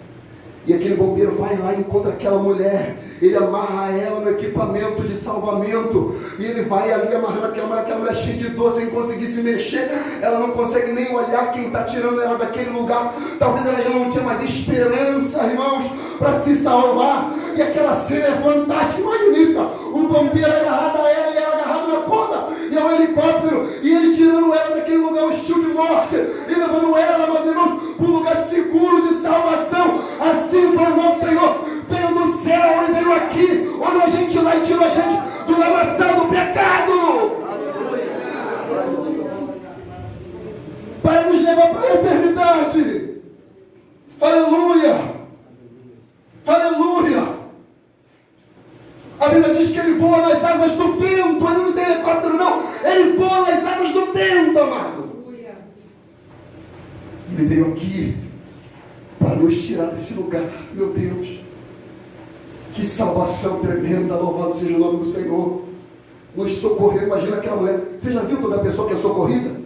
E aquele bombeiro vai lá e encontra aquela mulher. Ele amarra ela no equipamento de salvamento. E ele vai ali amarrando aquela mulher cheia de dor, sem conseguir se mexer. Ela não consegue nem olhar quem está tirando ela daquele lugar. Talvez ela já não tinha mais esperança, irmãos, para se salvar. E aquela cena é fantástica, magnífica. O bombeiro agarrado a ela e ela agarrada na corda. E é um helicóptero. E ele tirando ela daquele lugar hostil de morte. E levando ela, meus irmãos, para um lugar seguro de salvação. Assim foi o nosso Senhor. Veio do céu e veio aqui. Olhou a gente lá e tirou a gente do lamaçal do pecado. Para nos levar para a eternidade. Aleluia. Aleluia. A Bíblia diz que ele voa nas asas do vento. Ele não tem helicóptero não. Ele voa nas asas do vento, amado. Ele veio aqui para nos tirar desse lugar. Meu Deus, que salvação tremenda. Louvado seja o nome do Senhor. Nos socorreu. Imagina aquela mulher. Você já viu toda pessoa que é socorrida?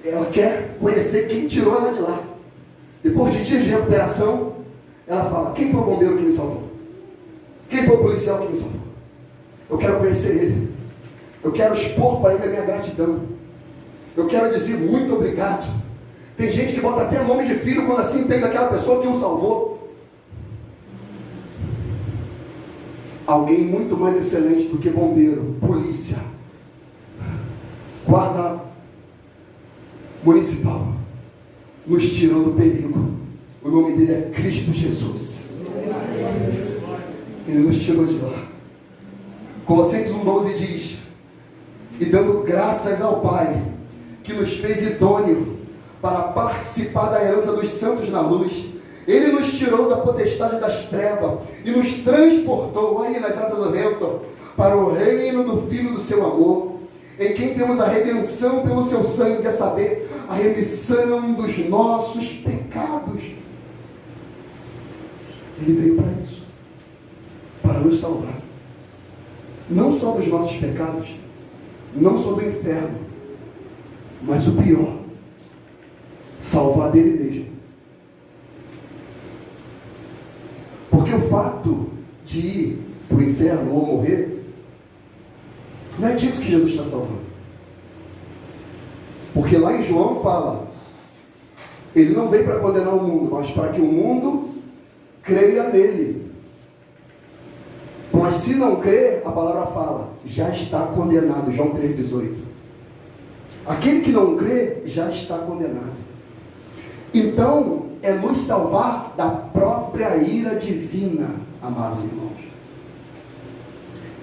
Ela quer conhecer quem tirou ela de lá. Depois de dias de recuperação, ela fala, quem foi o bombeiro que me salvou? Quem foi o policial que me salvou? Eu quero conhecer ele. Eu quero expor para ele a minha gratidão. Eu quero dizer muito obrigado. Tem gente que bota até nome de filho quando assim entende aquela pessoa que o salvou. Alguém muito mais excelente do que bombeiro, polícia, guarda municipal, nos tirou do perigo. O nome dele é Cristo Jesus. Ele nos tirou de lá. Colossenses 1,12 diz, e dando graças ao Pai, que nos fez idôneo para participar da herança dos santos na luz, ele nos tirou da potestade das trevas e nos transportou aí nas asas do vento para o reino do Filho do seu amor, em quem temos a redenção pelo seu sangue, a saber, a remissão dos nossos pecados. Ele veio para isso, para nos salvar, não só dos nossos pecados, não só do inferno, mas o pior, salvar dele mesmo. Porque o fato de ir para o inferno ou morrer, não é disso que Jesus está salvando. Porque lá em João fala, ele não veio para condenar o mundo, mas para que o mundo creia nele. Mas se não crer, a palavra fala, já está condenado, João 3,18. Aquele que não crê, já está condenado. Então, é nos salvar da própria ira divina, amados irmãos.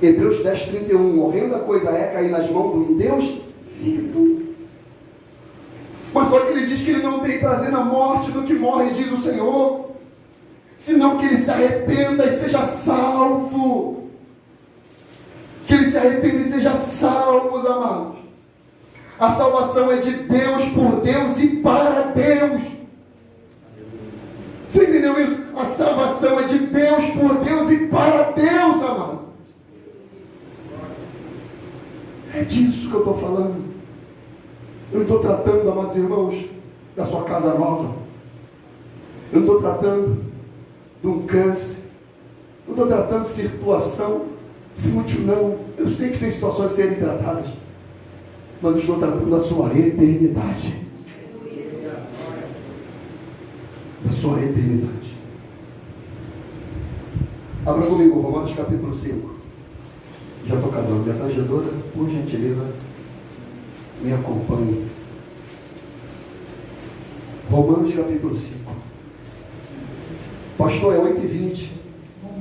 Hebreus 10:31, horrenda coisa é cair nas mãos de um Deus vivo. Mas só que ele diz que ele não tem prazer na morte do que morre, diz o Senhor, senão que ele se arrependa e seja salvo. Que ele se arrependa e seja salvo, amados. A salvação é de Deus, por Deus e para Deus. Você entendeu isso? A salvação é de Deus, por Deus e para Deus, amado. É disso que eu estou falando. Eu não estou tratando, amados irmãos, da sua casa nova. Eu não estou tratando de um câncer. Não estou tratando de situação fútil, não. Eu sei que tem situações a serem tratadas, mas eu estou tratando da sua eternidade. Da sua eternidade. Abra comigo, Romanos capítulo 5. Já estou acabando, minha tarjadora, por gentileza, me acompanhe. Romanos capítulo 5. Pastor, é 8h20,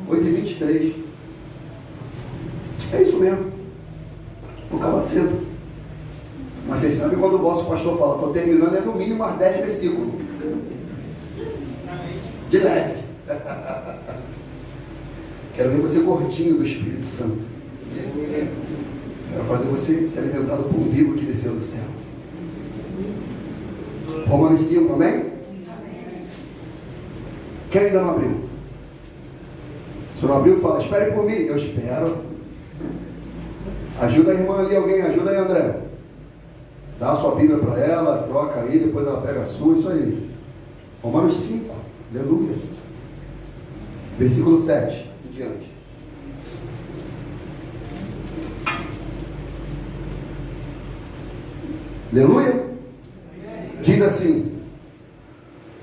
8h23. É isso mesmo. Estou acabando cedo. Mas vocês sabem quando o vosso pastor fala, estou terminando, é no mínimo mais 10 versículos. De leve. Quero ver você gordinho do Espírito Santo. Quero fazer você ser alimentado por um vivo que desceu do céu. Romanos 5, amém? Quem ainda não abriu? Se não abriu, fala, espere por mim. Eu espero. Ajuda a irmã ali, alguém, ajuda aí, André. Dá a sua Bíblia para ela, troca aí, depois ela pega a sua, isso aí. Romanos 5, aleluia. Versículo 7 e diante. Aleluia. Diz assim: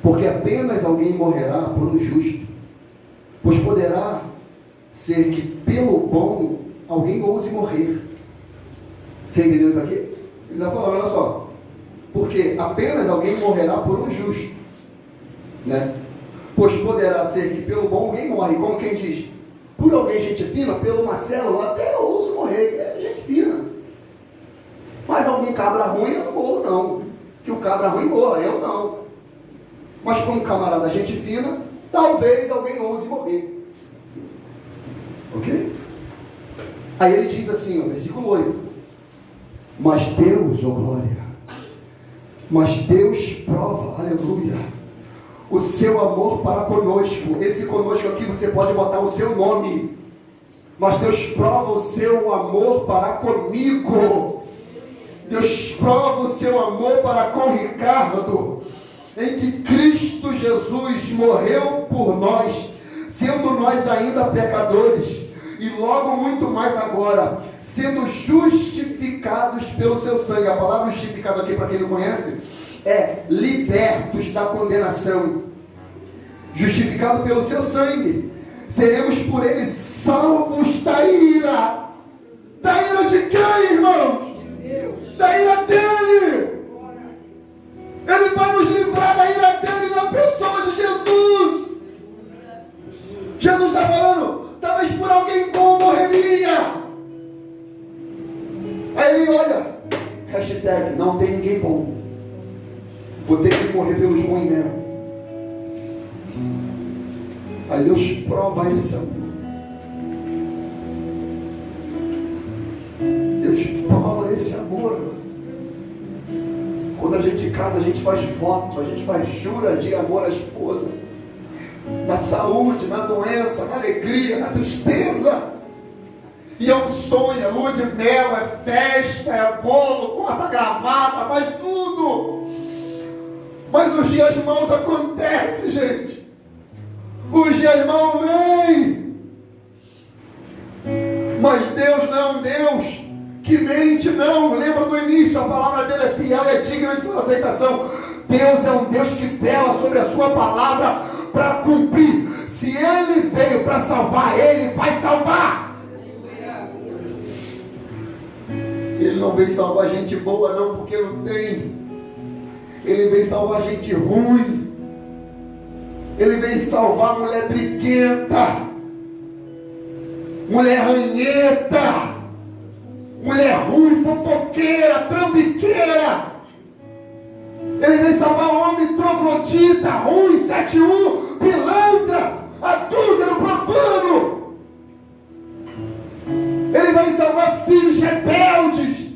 porque apenas alguém morrerá por um justo, pois poderá ser que pelo bom alguém ouse morrer. Você entendeu isso aqui? Ele está falando, olha só, porque apenas alguém morrerá por um justo, né? Pois poderá ser que pelo bom alguém morre, como quem diz, por alguém gente fina, pelo Marcelo, até eu ouço morrer, é gente fina. Mas algum cabra ruim eu não morro, não. Que o cabra ruim morra, eu não. Mas por um camarada gente fina, talvez alguém ouse morrer. Ok? Aí ele diz assim, ó, versículo 8. Mas Deus, ó glória, mas Deus prova, aleluia, o seu amor para conosco. Esse conosco aqui você pode botar o seu nome. Mas Deus prova o seu amor para comigo. Deus prova o seu amor para com Ricardo, em que Cristo Jesus morreu por nós, sendo nós ainda pecadores, e logo muito mais agora, sendo justificados pelo seu sangue. A palavra justificado aqui, para quem não conhece, é libertos da condenação. Justificado pelo seu sangue, seremos por ele salvos da ira. Da ira de quem, irmãos? Da ira dele. Ele vai nos livrar da ira dele na pessoa de Jesus. Jesus está falando, talvez por alguém bom morreria. Aí ele olha, hashtag, não tem ninguém bom, vou ter que morrer pelos ruins mesmo. Aí Deus prova esse amor. esse amor, mano. Quando a gente casa, a gente faz voto, a gente faz jura de amor à esposa. Na saúde, na doença, na alegria, na tristeza. E é um sonho, é lua de mel, é festa, é bolo, corta gravata, faz tudo. Mas os dias maus acontecem, gente. Os dias maus vêm. Mas Deus não é um Deus que mente, não. Lembra do início, a palavra dele é fiel e é digna de toda aceitação. Deus é um Deus que vela sobre a sua palavra para cumprir. Se ele veio para salvar, ele vai salvar. Ele não veio salvar gente boa não, porque não tem. Ele veio salvar gente ruim. Ele veio salvar mulher briguenta, mulher ranheta, mulher ruim, fofoqueira, trambiqueira. Ele veio salvar homem troglodita, ruim, 71, pilantra, adúltero, profano. Ele vai salvar filhos rebeldes,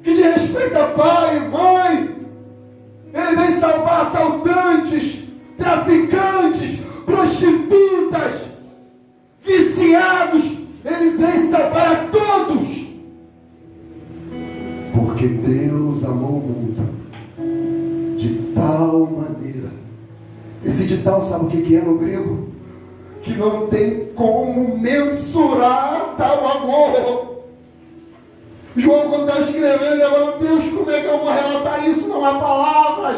que desrespeitam pai e mãe. Ele vai salvar assaltantes, traficantes, prostitutas, viciados. Ele vem salvar a todos. Porque Deus amou o mundo de tal maneira. Esse de tal, sabe o que é no grego? Que não tem como mensurar tal amor. João, quando está escrevendo, ele fala: Deus, como é que eu vou relatar isso? Não há palavras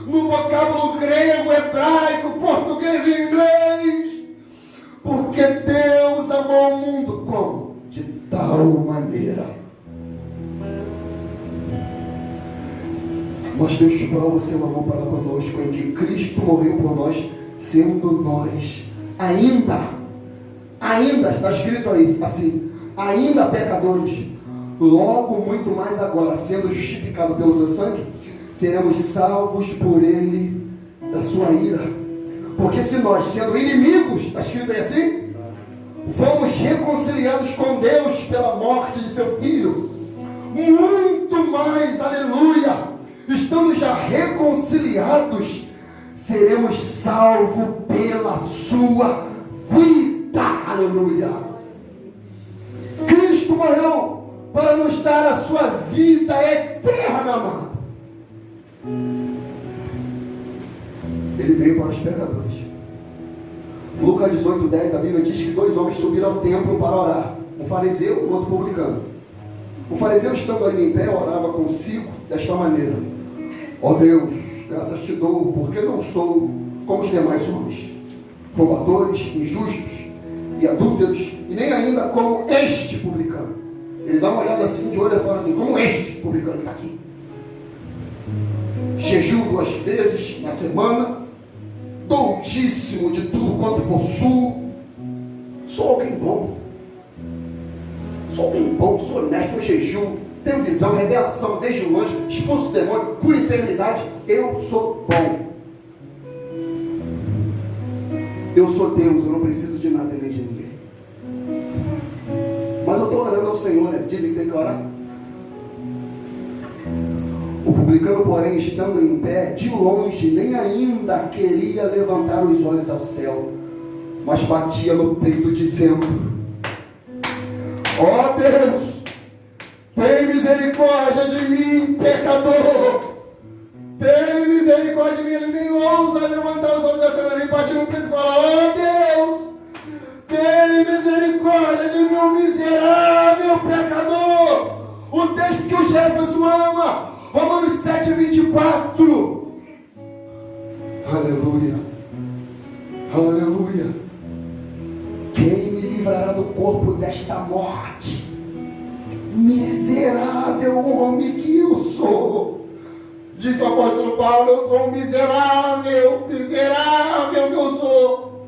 no vocábulo grego, hebraico, português e inglês. Porque Deus amou o mundo como? De tal maneira. Mas Deus prova o seu amor para conosco em que Cristo morreu por nós, sendo nós ainda está escrito aí assim, ainda pecadores. Logo, muito mais agora, sendo justificado pelo seu sangue, seremos salvos por ele da sua ira. Porque se nós, sendo inimigos, está escrito aí assim, fomos reconciliados com Deus pela morte de seu Filho, muito mais, aleluia, estando já reconciliados, seremos salvos pela sua vida, aleluia. Cristo morreu para nos dar a sua vida eterna, amado. Ele veio para os pecadores. Lucas 18:10, a Bíblia diz que 2 homens subiram ao templo para orar, um fariseu e o outro publicano. O fariseu, estando ainda em pé, orava consigo desta maneira: ó Deus, graças te dou, porque não sou como os demais homens, roubadores, injustos e adúlteros, e nem ainda como este publicano. Ele dá uma olhada assim de olho e fala assim: como este publicano que está aqui. Jejuo 2 vezes na semana, dou o dízimo de tudo quanto possuo. Sou alguém bom. Sou honesto, eu jejuo, tenho visão, revelação, vejo longe, expulso demônio, cura enfermidade. Eu sou bom. Eu sou Deus, eu não preciso de nada nem de ninguém. Mas eu estou orando ao Senhor, né? Dizem que tem que orar. O publicano, porém, estando em pé, de longe, nem ainda queria levantar os olhos ao céu, mas batia no peito, dizendo: ó Deus, tem misericórdia de mim, pecador. Tem misericórdia de mim. Ele nem ousa levantar os olhos ao céu, ele bate no peito e fala: ó Deus, tem misericórdia de mim, um miserável pecador. O texto que o Jefferson ama, Romanos 7:24. Aleluia, aleluia. Quem me livrará do corpo desta morte? Miserável homem que eu sou. Diz o apóstolo Paulo: eu sou um miserável que eu sou.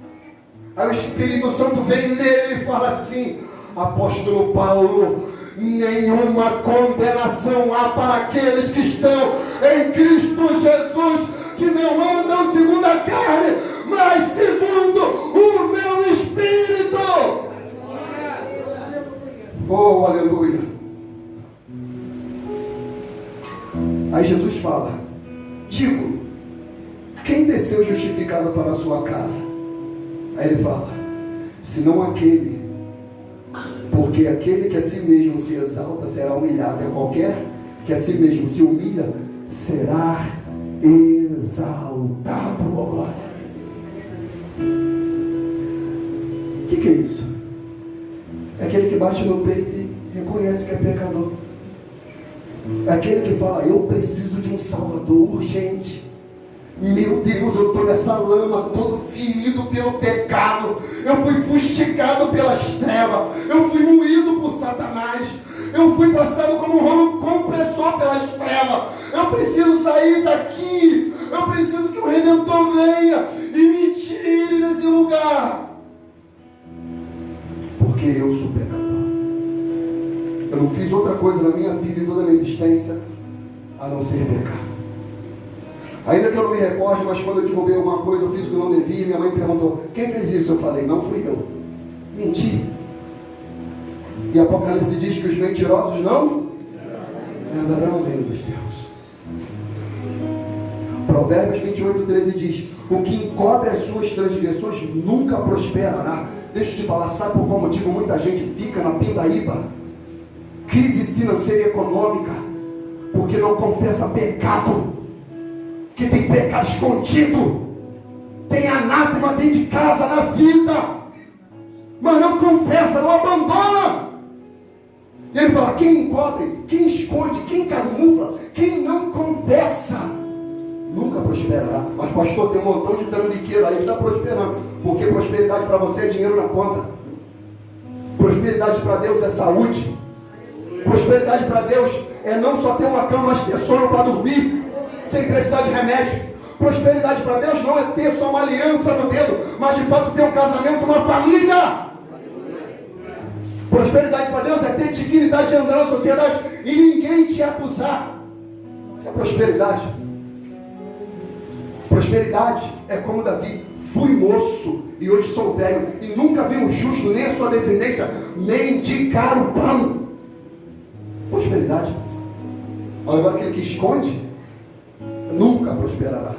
Aí o Espírito Santo vem nele e fala assim: apóstolo Paulo, nenhuma condenação há para aqueles que estão em Cristo Jesus, que não andam segundo a carne, mas segundo o meu Espírito. Oh, aleluia. Aí Jesus fala: digo, quem desceu justificado para a sua casa? Aí ele fala: senão aquele, porque aquele que a si mesmo se exalta será humilhado, e qualquer que a si mesmo se humilha será exaltado. Oh, glória. O que é isso? É aquele que bate no peito e reconhece que é pecador. É aquele que fala: eu preciso de um Salvador urgente. Meu Deus, eu estou nessa lama, todo ferido pelo pecado. Eu fui fustigado pelas trevas. Eu fui moído por Satanás. Eu fui passado como um rolo compressor pelas trevas. Eu preciso sair daqui. Eu preciso que o Redentor venha e me tire desse lugar. Porque eu sou pecador. Eu não fiz outra coisa na minha vida e toda a minha existência a não ser pecar. Ainda que eu não me recorde, mas quando eu derrubei alguma coisa, eu fiz o que eu não devia, minha mãe perguntou: quem fez isso? Eu falei: não fui eu. Menti. E Apocalipse diz que os mentirosos não herdarão o reino dos céus. Provérbios 28:13 diz: o que encobre as suas transgressões nunca prosperará. Deixa eu te falar, sabe por qual motivo muita gente fica na pindaíba? Crise financeira e econômica, porque não confessa pecado. Que tem pecado escondido, tem anátema dentro de casa, na vida, mas não confessa, não abandona. E ele fala: quem encobre, quem esconde, quem camufla, quem não confessa, nunca prosperará. Mas pastor, tem um montão de trambiqueiro aí que está prosperando, porque prosperidade para você é dinheiro na conta. Prosperidade para Deus é saúde. Prosperidade para Deus é não só ter uma cama, mas ter sono para dormir, sem precisar de remédio. Prosperidade para Deus não é ter só uma aliança no dedo, mas de fato ter um casamento, uma família. Prosperidade para Deus é ter dignidade de andar na sociedade e ninguém te acusar. Isso é prosperidade. Prosperidade é como Davi: fui moço e hoje sou velho, e nunca vi um justo nem a sua descendência mendigar o pão. Prosperidade. Agora aquele que esconde nunca prosperará.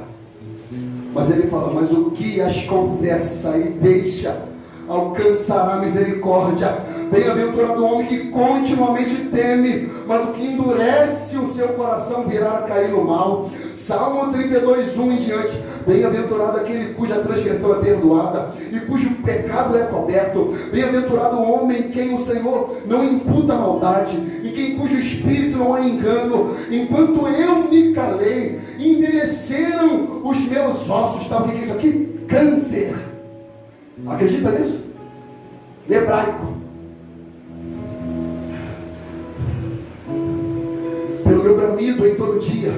Mas ele fala: mas o que as confessa e deixa alcançará misericórdia. Bem-aventurado o homem que continuamente teme, mas o que endurece o seu coração virá a cair no mal. Salmo 32:1 em diante: bem-aventurado aquele cuja transgressão é perdoada e cujo pecado é coberto. Bem-aventurado o homem em quem o Senhor não imputa maldade, em quem cujo espírito não há engano. Enquanto eu me calei, envelheceram os meus ossos. Sabe o que é isso aqui? Câncer. Acredita nisso? Em hebraico. Pelo meu bramido em todo dia,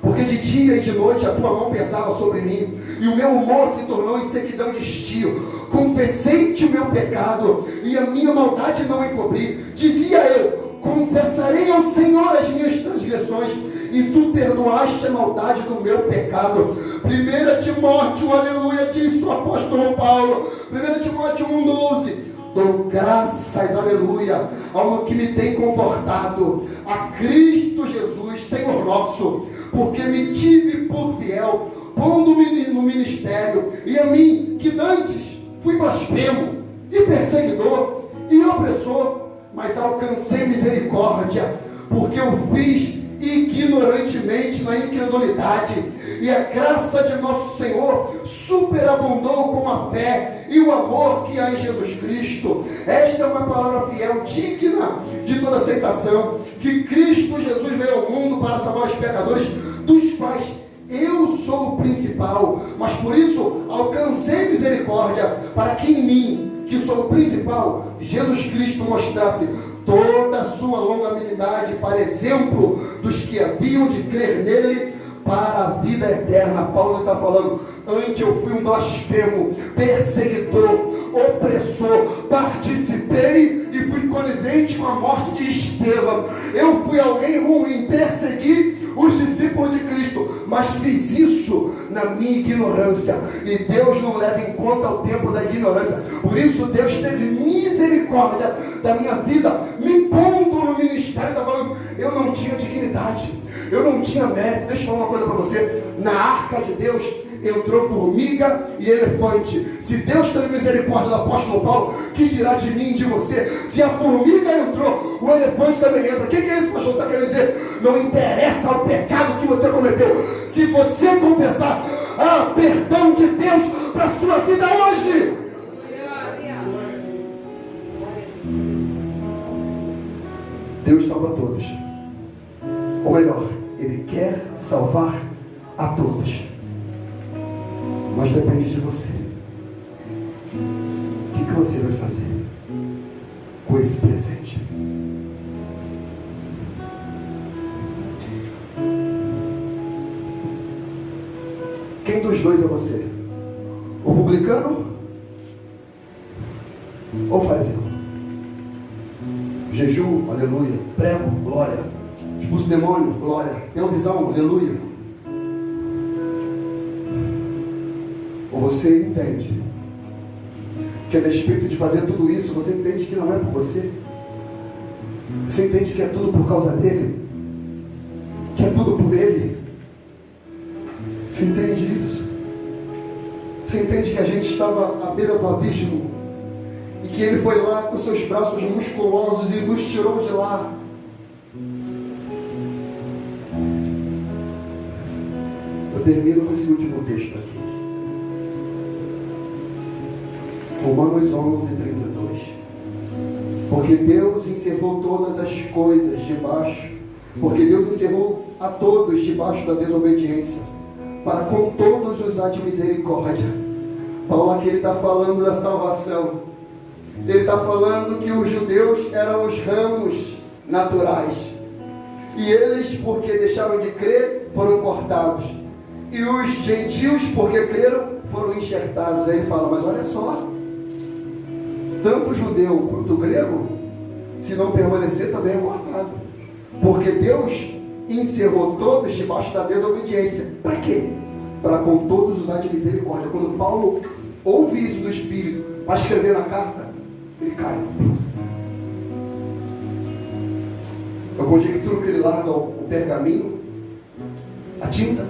porque de dia e de noite a tua mão pesava sobre mim, e o meu humor se tornou em sequidão de estio. Confessei-te o meu pecado, e a minha maldade não encobri. Dizia eu: confessarei ao Senhor as minhas transgressões, e tu perdoaste a maldade do meu pecado. 1 Timóteo, aleluia, diz o apóstolo Paulo, 1 Timóteo 1:12: dou graças, aleluia, ao que me tem confortado, a Cristo Jesus, Senhor nosso, porque me tive por fiel, pondo-me no ministério, e a mim, que dantes fui blasfemo, e perseguidor, e opressor, mas alcancei misericórdia, porque eu fiz ignorantemente na incredulidade, e a graça de nosso Senhor superabundou com a fé e o amor que há em Jesus Cristo. Esta é uma palavra fiel, digna de toda aceitação, que Cristo Jesus veio ao mundo para salvar os pecadores, dos quais eu sou o principal, mas por isso alcancei misericórdia, para que em mim, que sou o principal, Jesus Cristo mostrasse toda a sua longanimidade para exemplo dos que haviam de crer nele para a vida eterna. Paulo está falando: antes eu fui um blasfemo, perseguidor, opressor, participei e fui conivente com a morte de Estevão. Eu fui alguém ruim, persegui os discípulos de Cristo, mas fiz isso na minha ignorância, e Deus não leva em conta o tempo da ignorância. Por isso Deus teve misericórdia da minha vida, me pondo no ministério. Está falando: eu não tinha dignidade, eu não tinha mérito. Deixa eu falar uma coisa para você. Na arca de Deus entrou formiga e elefante. Se Deus teve misericórdia do apóstolo Paulo, que dirá de mim e de você? Se a formiga entrou, o elefante também entra. O que é isso, pastor? Está querendo dizer? Não interessa o pecado que você cometeu. Se você confessar, há perdão de Deus para a sua vida hoje. Deus salva todos. Ou melhor, Ele quer salvar a todos. Mas depende de você. O que você vai fazer com esse presente? Quem dos dois é você? O publicano ou o fariseu? Jejum, aleluia. Prego, glória. Expulso demônio, glória. Tenho visão, aleluia. Ou você entende que a despeito de fazer tudo isso, você entende que não é por você? Você entende que é tudo por causa dele? Que é tudo por ele? Você entende isso? Você entende que a gente estava à beira do abismo e que ele foi lá com seus braços musculosos e nos tirou de lá? Eu termino com esse último texto aqui. Romanos 11, 32. Porque Deus encerrou todas as coisas debaixo, porque Deus encerrou a todos debaixo da desobediência, para com todos usar de misericórdia. Paulo aqui ele está falando da salvação. Ele está falando que os judeus eram os ramos naturais. E eles, porque deixaram de crer, foram cortados. E os gentios, porque creram, foram enxertados. Aí ele fala, mas olha só, tanto o judeu quanto o grego, se não permanecer, também é cortado. Porque Deus encerrou todos debaixo da desobediência. Para quê? Para com todos usar de misericórdia. Quando Paulo ouve isso do Espírito para escrever na carta, ele cai. Eu conjecturo que ele larga o pergaminho, a tinta,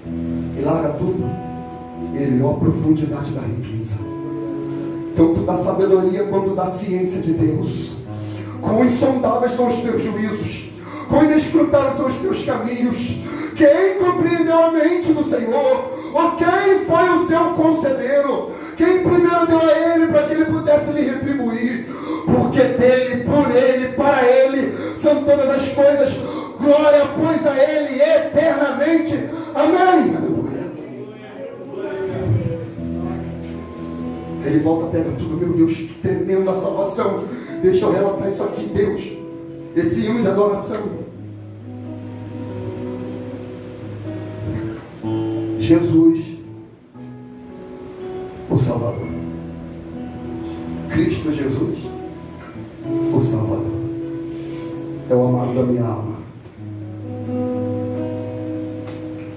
e larga tudo. Ele, ó, a profundidade da riqueza, tanto da sabedoria quanto da ciência de Deus. Quão insondáveis são os teus juízos, quão inescrutáveis são os teus caminhos. Quem compreendeu a mente do Senhor? Ou quem foi o seu conselheiro? Quem primeiro deu a ele para que ele pudesse lhe retribuir? Porque dele, por ele, para ele são todas as coisas. Glória, pois, a ele eternamente. Amém. Aleluia. Ele volta, pega tudo. Meu Deus, que tremenda salvação. Deixa eu relatar isso aqui, Deus. Esse hino de adoração. Jesus, o Salvador. Cristo Jesus, o Salvador. É o amado da minha alma.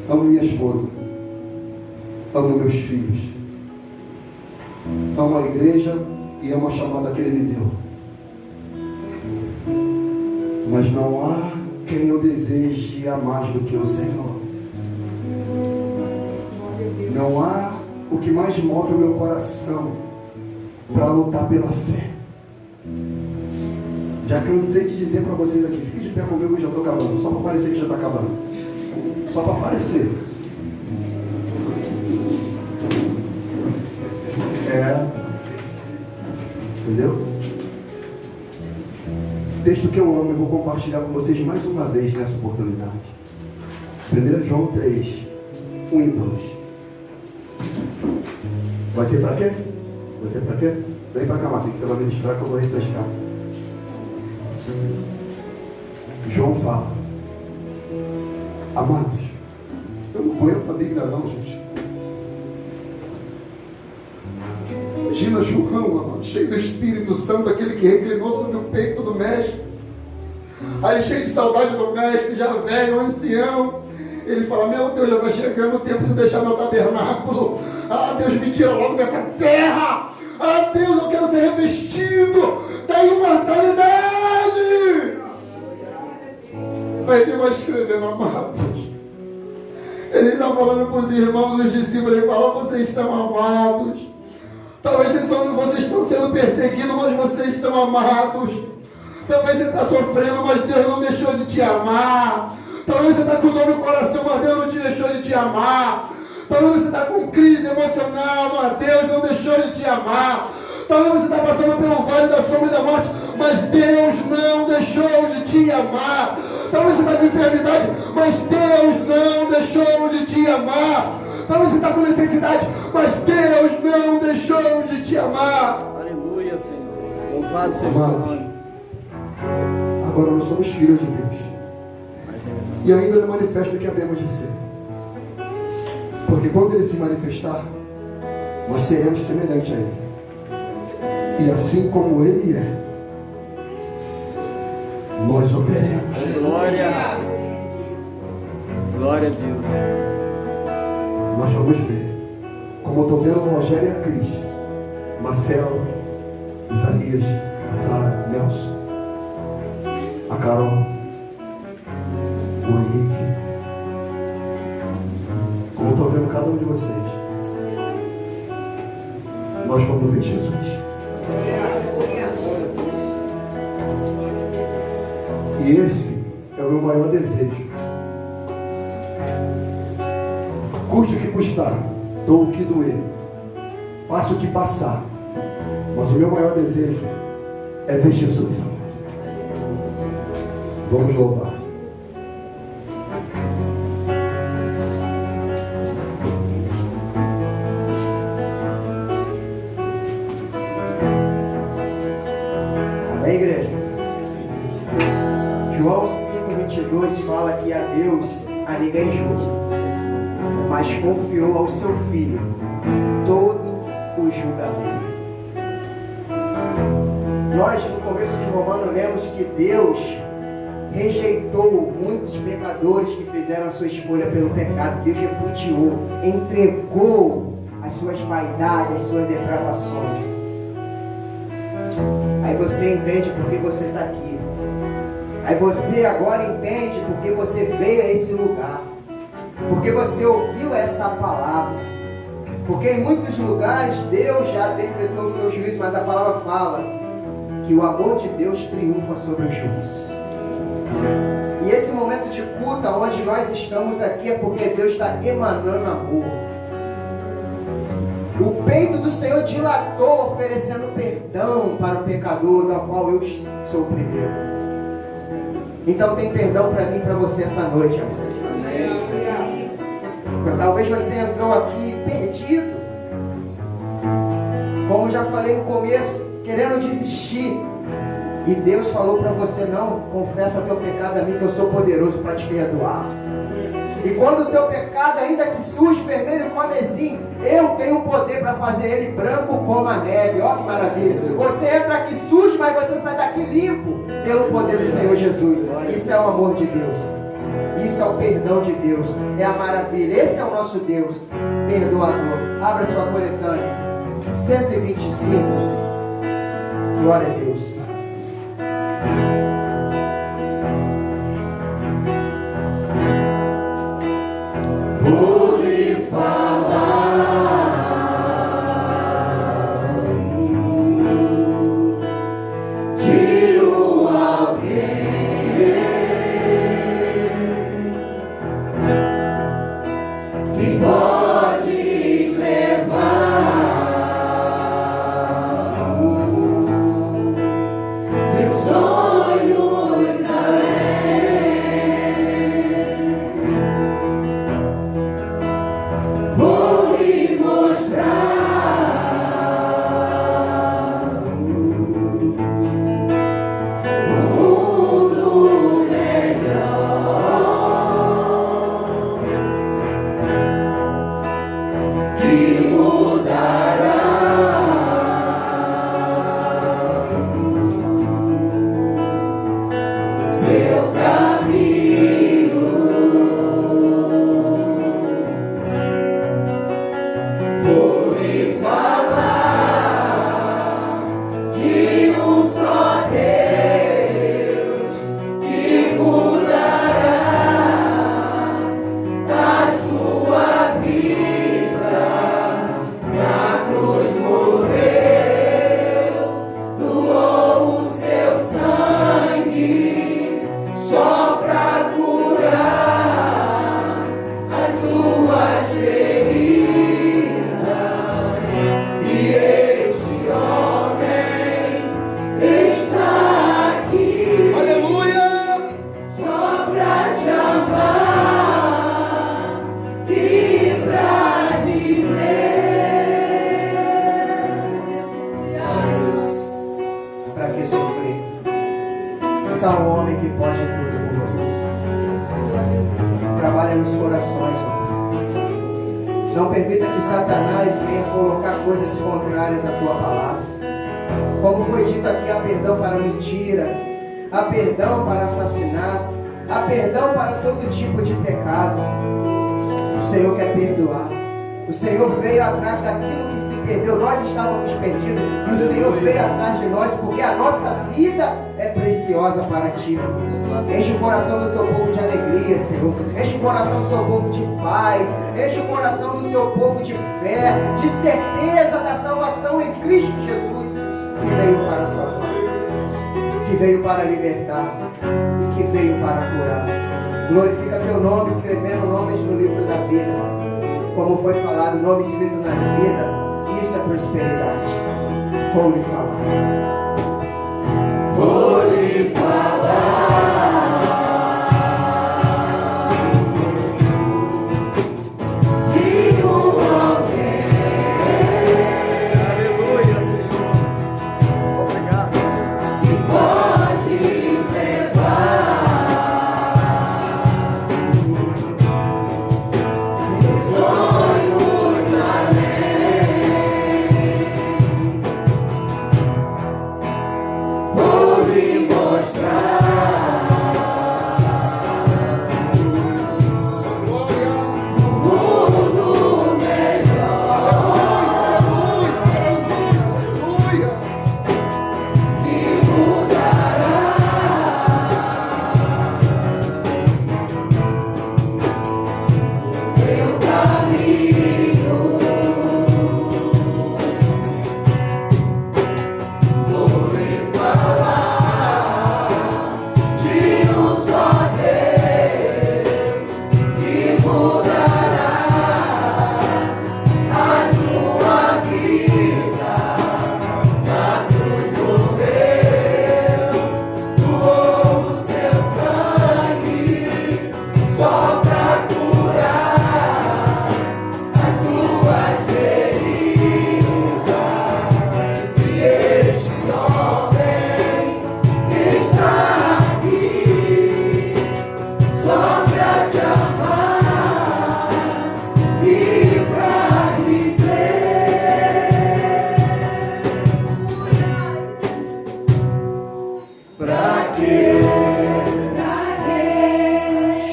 Amo minha esposa. Amo meus filhos. Amo a igreja e amo a chamada que Ele me deu. Mas não há quem eu deseje amar mais do que o Senhor. Não há o que mais move o meu coração para lutar pela fé. Já cansei de dizer para vocês aqui, fique de pé comigo que já estou acabando. Só para parecer que já está acabando. Só para parecer. Entendeu? Texto que eu amo, eu vou compartilhar com vocês mais uma vez nessa oportunidade. 1 João 3, 1 e 2. Vai ser para quê? Vai ser para quê? Vem para cá, Marcinho, que você vai ministrar que eu vou refrescar. João fala: amados, eu não aguento a Bíblia não, gente. Imagina João, amado, cheio do Espírito Santo, aquele que reclinou sobre o peito do mestre. Aí cheio de saudade do mestre, já velho, ancião. Ele fala: meu Deus, já está chegando o tempo de deixar meu tabernáculo. Ah, Deus, me tira logo dessa terra. Ah, Deus, eu quero ser revestido da imortalidade. Aí ele vai escrevendo, amados. Ele está falando para os irmãos, os discípulos, ele fala, vocês são amados. Talvez vocês estão sendo perseguidos, mas vocês são amados. Talvez você está sofrendo, mas Deus não deixou de te amar. Talvez você está com dor no coração, mas Deus não te deixou de te amar. Talvez você está com crise emocional, mas Deus não deixou de te amar. Talvez você está passando pelo vale da sombra e da morte, mas Deus não deixou de te amar. Talvez você está com enfermidade, mas Deus não deixou de te amar. Talvez você está com necessidade, mas Deus não deixou de te amar. Aleluia, Senhor. Louvado seja o teu nome. Agora nós somos filhos de Deus. E ainda não manifesta o que havemos de ser. Porque quando Ele se manifestar, nós seremos semelhantes a Ele. E assim como Ele é, nós o veremos. Glória. Glória a Deus. Nós vamos ver. Como eu estou vendo o Rogério e a Cris, Marcelo, Isaías, a Sara, Nelson, a Carol, o Henrique. Como eu estou vendo cada um de vocês, nós vamos ver Jesus. E esse é o meu maior desejo. Custe o que custar, dou o que doer, passe o que passar, mas o meu maior desejo é ver Jesus, amor. Vamos louvar. Amém, igreja? João 5,22 fala que a Deus a ninguém julga, mas confiou ao seu Filho todo o julgamento. Nós, no começo de Romano, lemos que Deus rejeitou muitos pecadores que fizeram a sua escolha pelo pecado. Deus repudiou, entregou as suas vaidades, as suas depravações. Aí você entende por que você está aqui. Aí você agora entende por que você veio a esse lugar. Porque você ouviu essa palavra. Porque em muitos lugares Deus já decretou o seu juízo, mas a palavra fala que o amor de Deus triunfa sobre o juízo. E esse momento de culto, onde nós estamos aqui, é porque Deus está emanando amor. O peito do Senhor dilatou, oferecendo perdão para o pecador, da qual eu sou o primeiro. Então tem perdão para mim e para você essa noite, amor. Talvez você entrou aqui perdido, como já falei no começo, querendo desistir. E Deus falou para você: não, confessa teu pecado a mim, que eu sou poderoso para te perdoar. E quando o seu pecado, ainda que sujo, vermelho como anesim, eu tenho o poder para fazer ele branco como a neve. Olha que maravilha. Você entra aqui sujo, mas você sai daqui limpo pelo poder do Senhor Jesus. Isso é o amor de Deus. Isso é o perdão de Deus. É a maravilha. Esse é o nosso Deus perdoador. Abra sua coletânea 125. Glória a Deus. Vou lhe falar de um alguém que pode levar seus sonhos. corações, ó. Não permita que Satanás venha colocar coisas contrárias à tua palavra. Como foi dito aqui, há perdão para mentira, há perdão para assassinato, há perdão para todo tipo de pecados. O Senhor quer perdoar. O Senhor veio atrás daquilo que se perdeu. Nós estávamos perdidos e o Senhor veio atrás de nós, porque a nossa vida é preciosa para Ti. Enche o coração do Teu povo de alegria, Senhor. Enche o coração do Teu povo de paz. Enche o coração do Teu povo de fé, de certeza da salvação em Cristo Jesus, que veio para salvar, que veio para libertar e que veio para curar. Glorifica Teu nome, escrevendo nomes no livro da vida, Senhor. Como foi falado, nome escrito na vida, isso é prosperidade. Vou lhe falar. Vou lhe falar. De alguém. Aleluia, Senhor. Obrigado. Que pode levar seus sonhos além. Vou lhe mostrar um mundo melhor que mudará seu caminho. Vou lhe falar de um só Deus que mudará a sua vida. Na cruz morreu, doou o seu sangue só pra curar as suas feridas. E este homem está aqui só pra te amar e pra dizer: pra que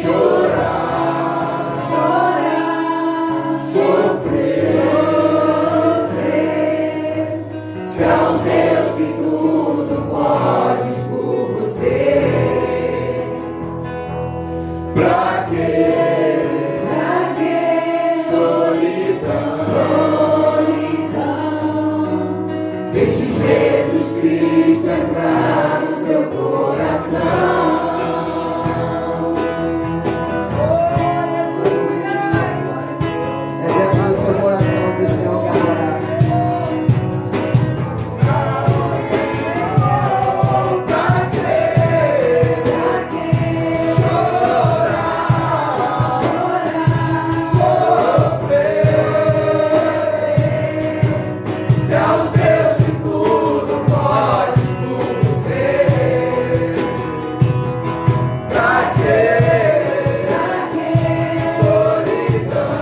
chorar, sofrer, se há um Deus que tudo pode por você? Pra que solidão? Deixe Jesus Cristo entrar no seu coração. É dentro do seu coração que o Senhor quer morar. Pra que chorar, sofrer, se há um Deus que tudo pode por você? Pra que solidão?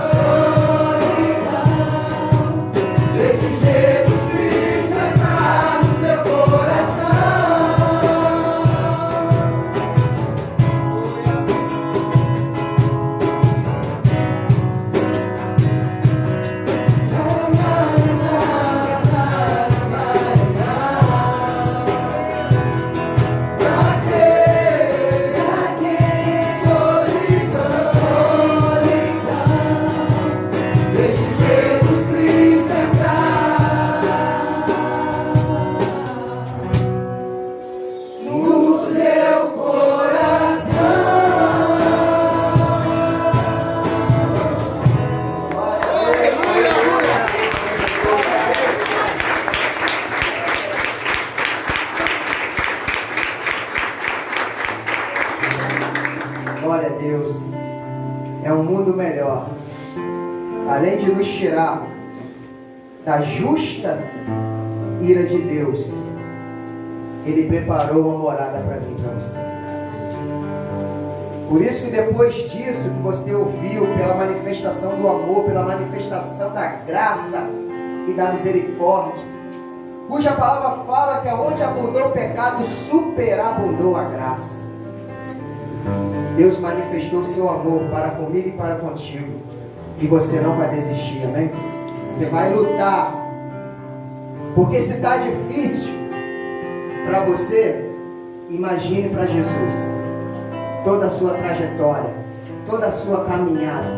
Deixe Jesus Cristo entrar no seu coração. Pra que solidão? Deixe Jesus Cristo entrar no seu coração. Glória a Deus. É um mundo melhor. Além de nos tirar da justa ira de Deus, Ele preparou uma morada para mim e para você. Por isso que depois disso que você ouviu, pela manifestação do amor, pela manifestação da graça e da misericórdia, cuja palavra fala que aonde abundou o pecado, superabundou a graça. Deus manifestou o seu amor para comigo e para contigo. E você não vai desistir, amém? Você vai lutar. Porque se está difícil para você, imagine para Jesus toda a sua trajetória, toda a sua caminhada.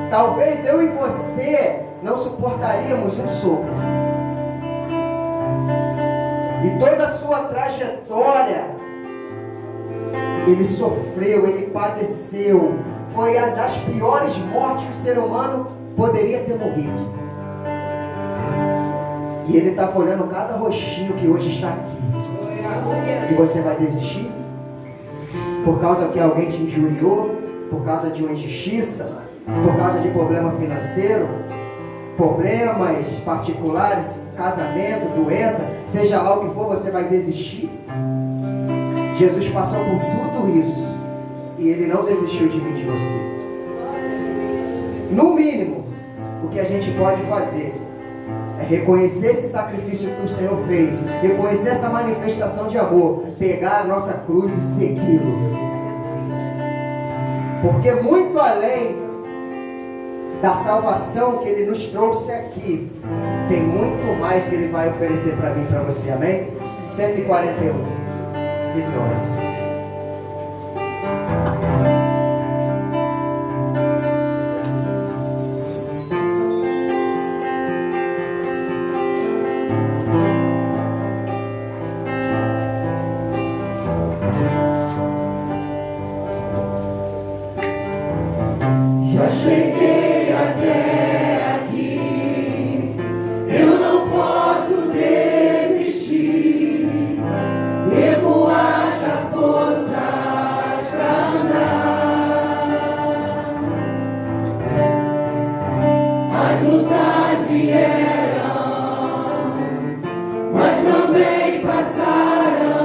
Talvez eu e você não suportaríamos um soco. E toda a sua trajetória, ele sofreu, ele padeceu. Foi a das piores mortes que o ser humano poderia ter morrido. E ele estava olhando cada rostinho que hoje está aqui. E você vai desistir? Por causa que alguém te injuriou? Por causa de uma injustiça? Por causa de problema financeiro? Problemas particulares? Casamento? Doença? Seja lá o que for, você vai desistir? Jesus passou por tudo isso. E ele não desistiu de mim, de você. No mínimo, o que a gente pode fazer é reconhecer esse sacrifício que o Senhor fez, reconhecer essa manifestação de amor, pegar a nossa cruz e segui-lo. Porque muito além da salvação que Ele nos trouxe aqui, tem muito mais que Ele vai oferecer para mim e para você, amém? 141 vitórias. Cheguei até aqui, eu não posso desistir, devo achar forças pra andar. As lutas vieram, mas também passaram,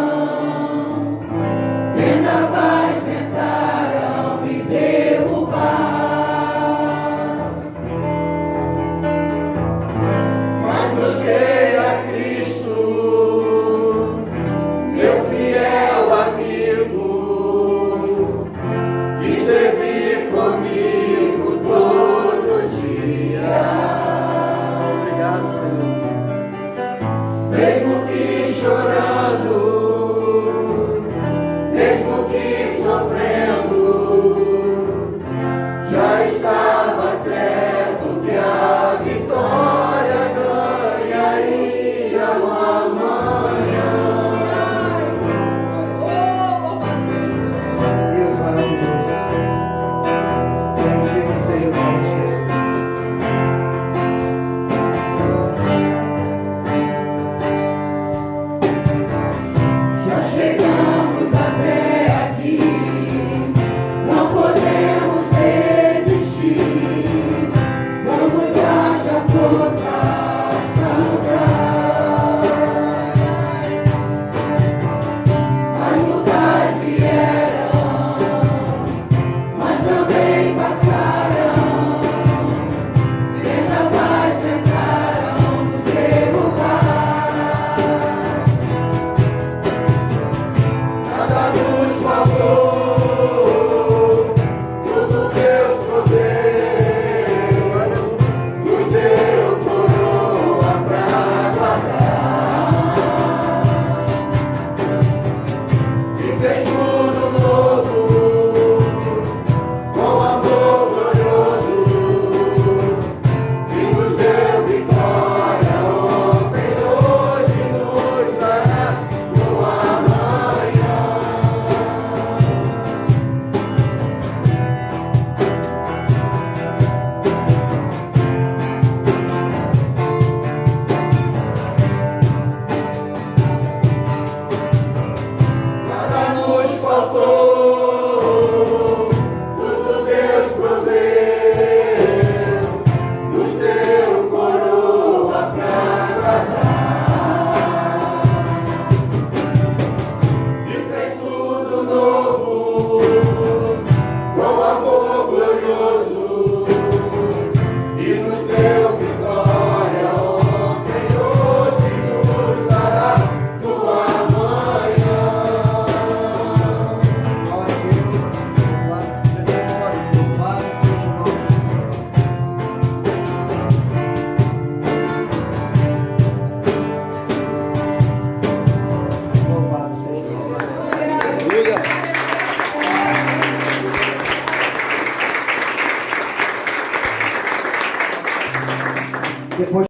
vendavais tentaram me derrubar. Depois